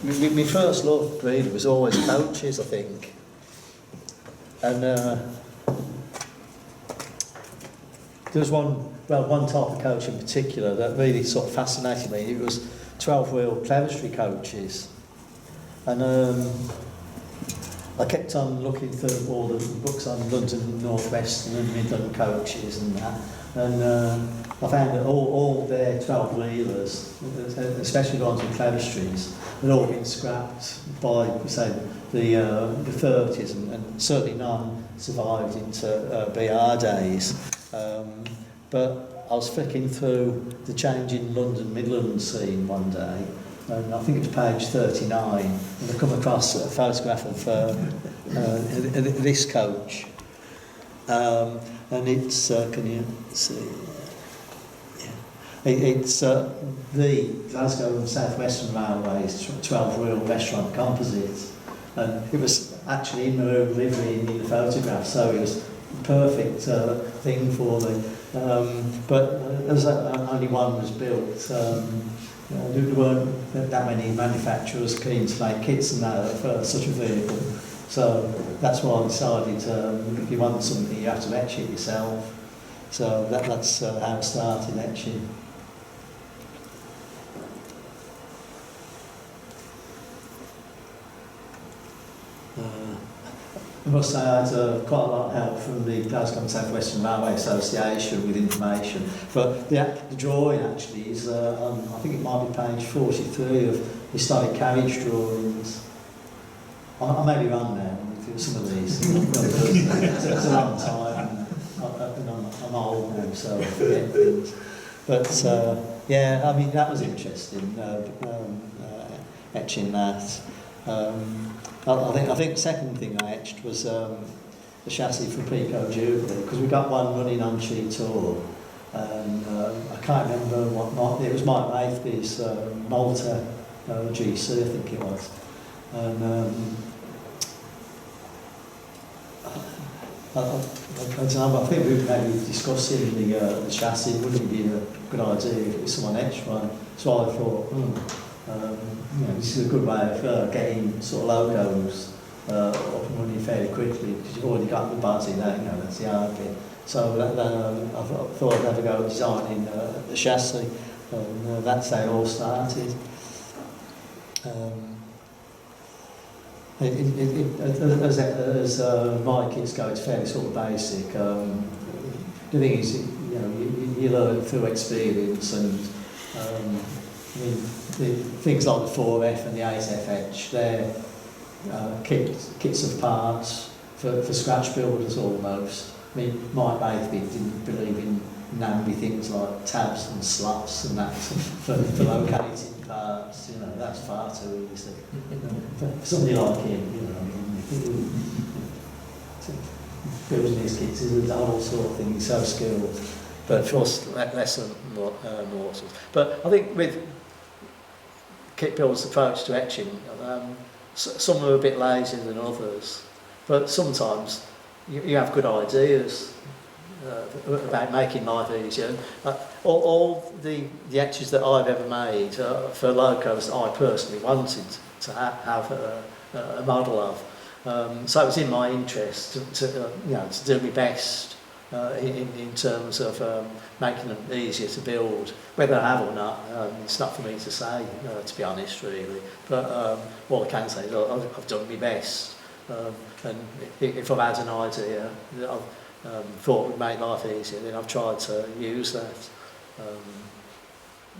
My first love really was always coaches, I think, and there was one type of coach in particular that really sort of fascinated me. It was 12-wheel clerestory coaches, and I kept on looking through all the books on London North Western and Midland coaches and that, and I found that all their 12-wheelers, especially the ones with clerestories, had all been scrapped by, say, the 30s, and certainly none survived into BR days. But I was flicking through the change in London Midland scene one day, and I think it was page 39, and I come across a photograph of this coach. and it's, can you see? It's the Glasgow and South Western Railway's 12 Royal Restaurant Composite, and it was actually in the livery in the photograph, so it was a perfect thing for me. But as only one was built, there weren't that many manufacturers keen to make kits and that for such a vehicle. So that's why I decided if you want something, you have to etch it yourself. So that's how it started, etching. I must say I had quite a lot of help from the Glasgow and South Western Railway Association with information. But the drawing actually is, I think it might be page 43 of historic carriage drawings. I may be wrong now with some of these. It's a long time, and I'm old now, so I forget things. But yeah, I mean, that was interesting, etching that. I think the second thing I etched was the chassis for Pico Jubilee, because we got one running on Cheetor, and I can't remember what it was Mike Raithby's Malta GC, I think it was. And I don't know, I think we were maybe discussing the chassis. Wouldn't it be a good idea if someone etched one? So I thought, this is a good way of getting sort of logos up and running fairly quickly, because you've already got the buzz in there, that's the hard bit. So I thought I'd have a go at designing the chassis, and that's how it all started. As my kids go, it's fairly sort of basic. The thing is, you learn through experience, and things like the 4F and the 8F etch, they're kits of parts for scratch builders almost. I mean, Mike Raithby didn't believe in namby things like tabs and slots and that for locating parts. That's far too easy. For somebody like him, building these kits is a whole sort of thing. He's so skilled. But for us, less than mortals. But I think with kit builders' approach to etching, some are a bit lazier than others. But sometimes you have good ideas about making life easier. All the etches that I've ever made for locos that I personally wanted to have a model of. So it was in my interest to do my best in terms of making them easier to build. Whether I have or not, it's not for me to say, to be honest, really. But all I can say is I've done my best. And if I've had an idea that I've thought would make life easier, then I've tried to use that.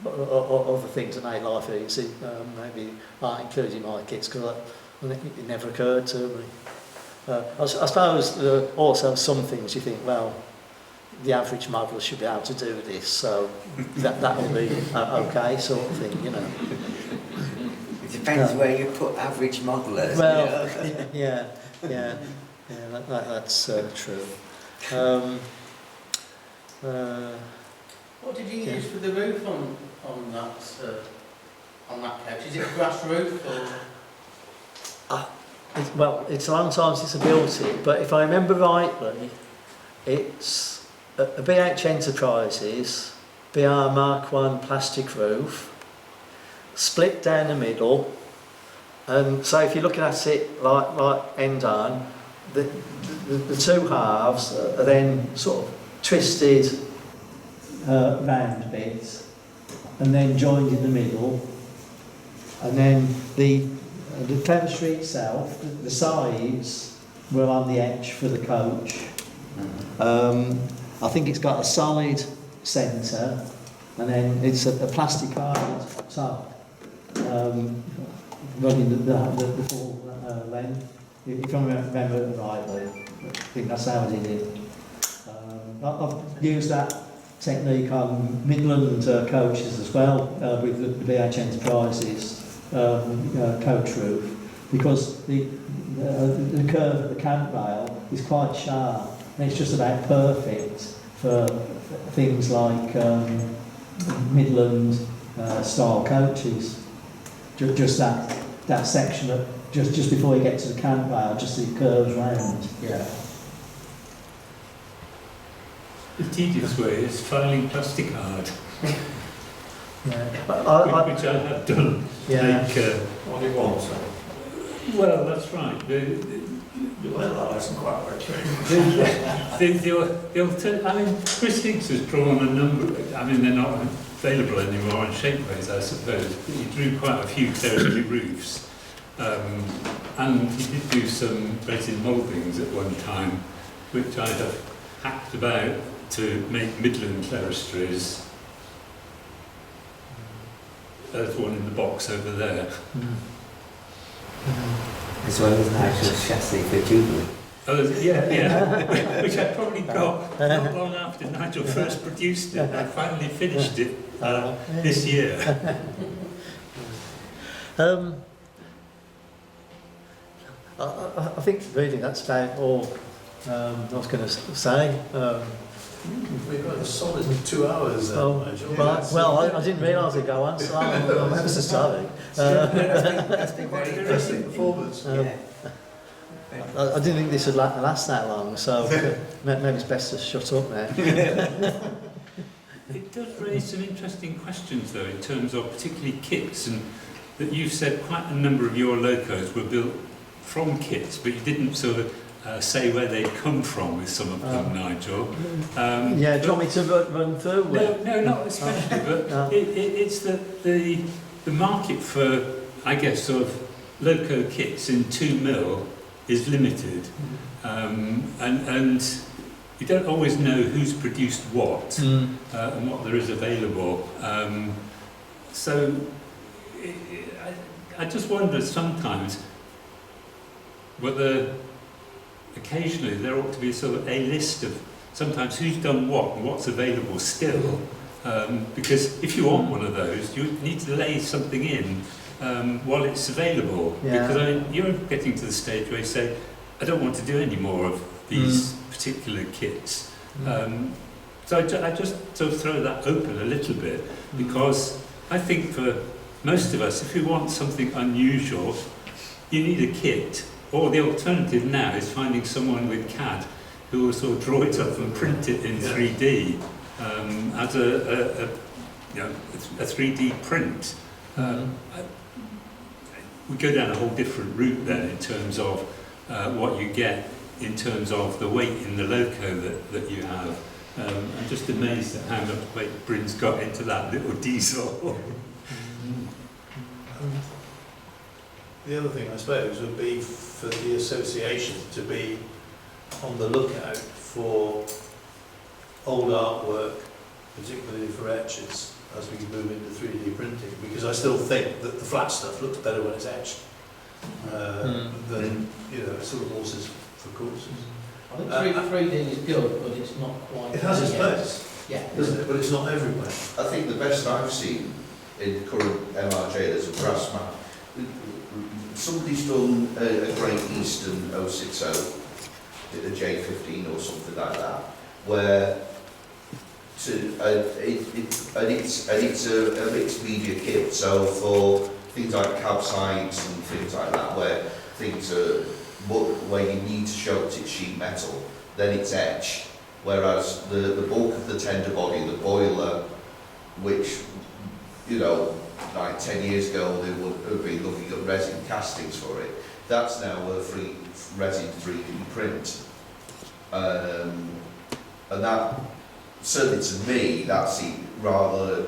Other things that make life easy, maybe aren't included in my kits, because it never occurred to me. I suppose also some things you think, well, the average model should be able to do this, so that will be okay, sort of thing, It depends where you put average modelers. Well, yeah, that's true. What did you use for the roof on that couch? Is it a grass roof or? Well, it's a long time since I built it, but if I remember rightly, it's a BH Enterprises BR Mark 1 plastic roof, split down the middle, and so if you're looking at it like end on, the two halves are then sort of twisted round bits, and then joined in the middle, and then the tapestry itself, the sides were on the edge for the coach. I think it's got a solid centre, and then it's a plastic card top, running the full length. If I remember rightly, I think that's how I did it. I've used that technique on Midland coaches as well, with the BH Enterprises coach roof, because the curve of the cant rail is quite sharp, and it's just about perfect for things like Midland style coaches. Just that section that just before you get to the cant rail, just it curves round. Yeah. The tedious way is filing plastic hard, Yeah, which I have done. yeah. Like, Only once. well, that's right. Well, that hasn't quite worked. The alternative, I mean, Chris Higgs has drawn a number, I mean, they're not available anymore on shapeways, I suppose, but he drew quite a few tertiary roofs. And he did do some resin mouldings at one time, which I have hacked about to make Midland clerestories. There's one in the box over there. As well as Nigel's chassis for Jubilee. Oh, yeah, which I probably got not long after Nigel first produced it. I finally finished it this year. I think really that's about all I was going to say. We've got a solid 2 hours there, Nigel. Right. Well, I didn't realise it'd go on, so I'm ever so sorry. That's been very Interesting performance. I didn't think this would last that long, so maybe it's best to shut up now. It does raise some interesting questions, though, in terms of particularly kits, and that you've said quite a number of your locos were built from kits, but you didn't sort of say where they'd come from with some of them, Nigel. Yeah, do you want me to run through? No, not especially, but it's that the market for, I guess, sort of loco kits in 2 mil is limited, and you don't always know who's produced what and what there is available. So I just wonder sometimes whether occasionally there ought to be sort of a list of sometimes who's done what and what's available still, because if you want one of those, you need to lay something in while it's available. Yeah. Because I mean, you're getting to the stage where you say, I don't want to do any more of these particular kits. So I just sort of throw that open a little bit, because I think for most of us, if we want something unusual, you need a kit. Or the alternative now is finding someone with CAD who will sort of draw it up and print it in 3D as a 3D print. We go down a whole different route then in terms of what you get in terms of the weight in the loco that you have. I'm just amazed at how much weight Bryn's got into that little diesel. The other thing, I suppose, would be for the association to be on the lookout for old artwork, particularly for etches, as we move into 3D printing, because I still think that the flat stuff looks better when it's etched than, sort of horses for courses. I think 3D is good, but it's not quite... It has its place, yeah, doesn't it? But it's not everywhere. I think the best I've seen in current MRJ, there's a brass map. Somebody's done a Great Eastern 060, a J15 or something like that, where it's a mixed media kit. So for things like cab sides and things like that, where things are where you need to show that it's sheet metal, then it's etched. Whereas the bulk of the tender body, the boiler, which like 10 years ago they would have been looking at resin castings for it. That's now a free resin 3D print. And that, certainly to me, that's rather than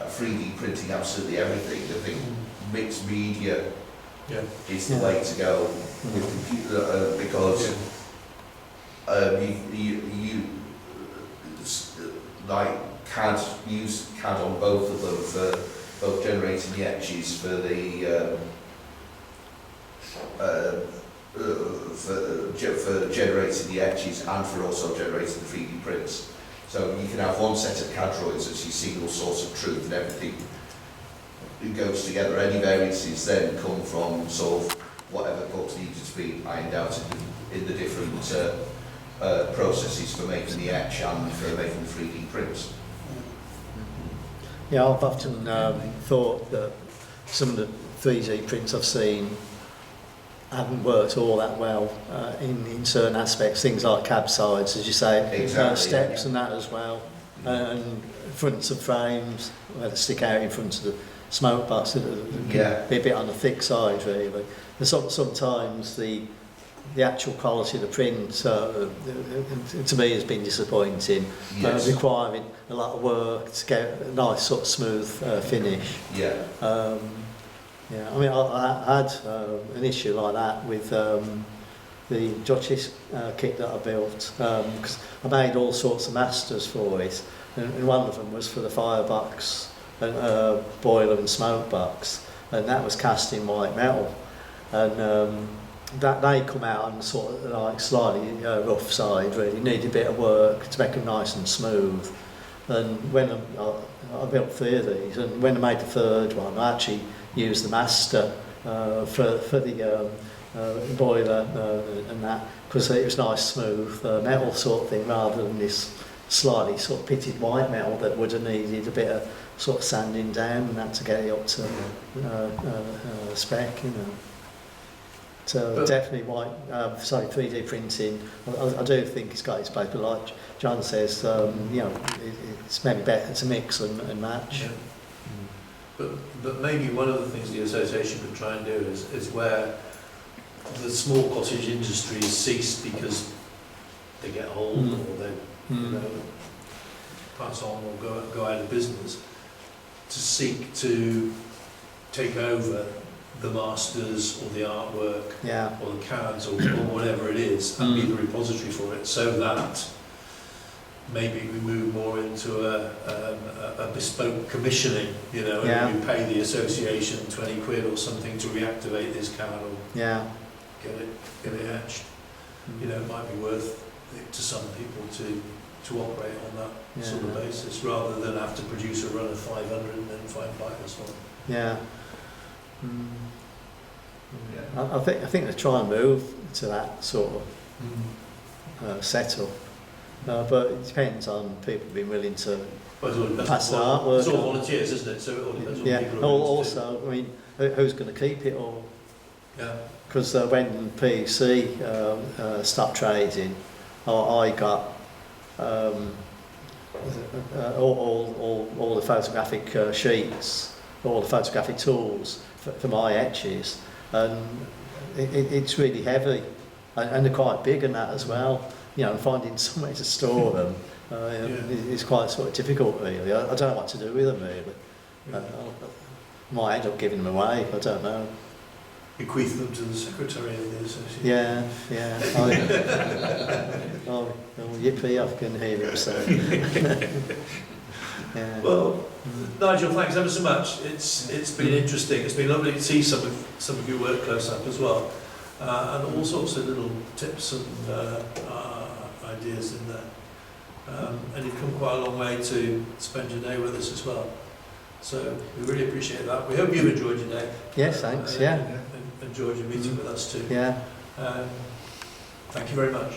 a 3D printing absolutely everything. I think mixed media is the way to go with computer, because you like use CAD on both of them for both generating the etches for the for generating the etches and for also generating the 3D prints. So you can have one set of CAD drawings as your single source of truth, and everything goes together. Any variances then come from sort of whatever books needed to be ironed out in the different processes for making the etch and for making the 3D prints. Yeah, I've often thought that some of the 3D prints I've seen haven't worked all that well in certain aspects, things like cab sides, as you say, Exactly, steps and that as well, and fronts of frames where they stick out in front of the smoke box, be a bit on the thick side really. And sometimes the actual quality of the print to me has been disappointing, requiring a lot of work to get a nice sort of smooth finish. I mean, I had an issue like that with the Duchess kit that I built, because I made all sorts of masters for it, and one of them was for the firebox, boiler and smoke box, and that was cast in white metal, and that they come out on sort of like slightly rough side, really needed a bit of work to make them nice and smooth. And when I built 3 of these, and when I made the 3rd one, I actually used the master for the boiler and that, because it was nice smooth metal sort of thing, rather than this slightly sort of pitted white metal that would have needed a bit of sort of sanding down and that to get it up to spec, you know. So definitely 3D printing, I do think it's got its place, but like John says, you know, it's maybe better to mix and match. Yeah. But maybe one of the things the association could try and do is where the small cottage industries cease because they get old or they you know, pass on or go out of business, to seek to take over the masters or the artwork or the CADs or whatever it is, and be the repository for it, so that maybe we move more into a bespoke commissioning, you know, and we pay the association 20 quid or something to reactivate this card or get it etched. You know, it might be worth it to some people to operate on that sort of basis, rather than have to produce a run of 500 and then find buyers for them. I think they try and move to that sort of setup, but it depends on people being willing to pass the artwork. It's all volunteers, isn't it? So it all depends on people. Also, I mean, who's going to keep it all? Because when PC stopped trading, I got all the photographic sheets, all the photographic tools for my etches, and it's really heavy, and they're quite big and that as well. You know, and finding somewhere to store them is quite sort of difficult, really. I don't know what to do with them, really. I might end up giving them away, I don't know. Bequeath them to the secretary of the association. Oh, yippee, I can hear him say. Well, Nigel, thanks ever so much. It's been interesting. It's been lovely to see some of your work close up as well, and all sorts of little tips and ideas in there. And you've come quite a long way to spend your day with us as well. So we really appreciate that. We hope you've enjoyed your day. Yes, thanks. Enjoyed your meeting with us too. Yeah. Thank you very much.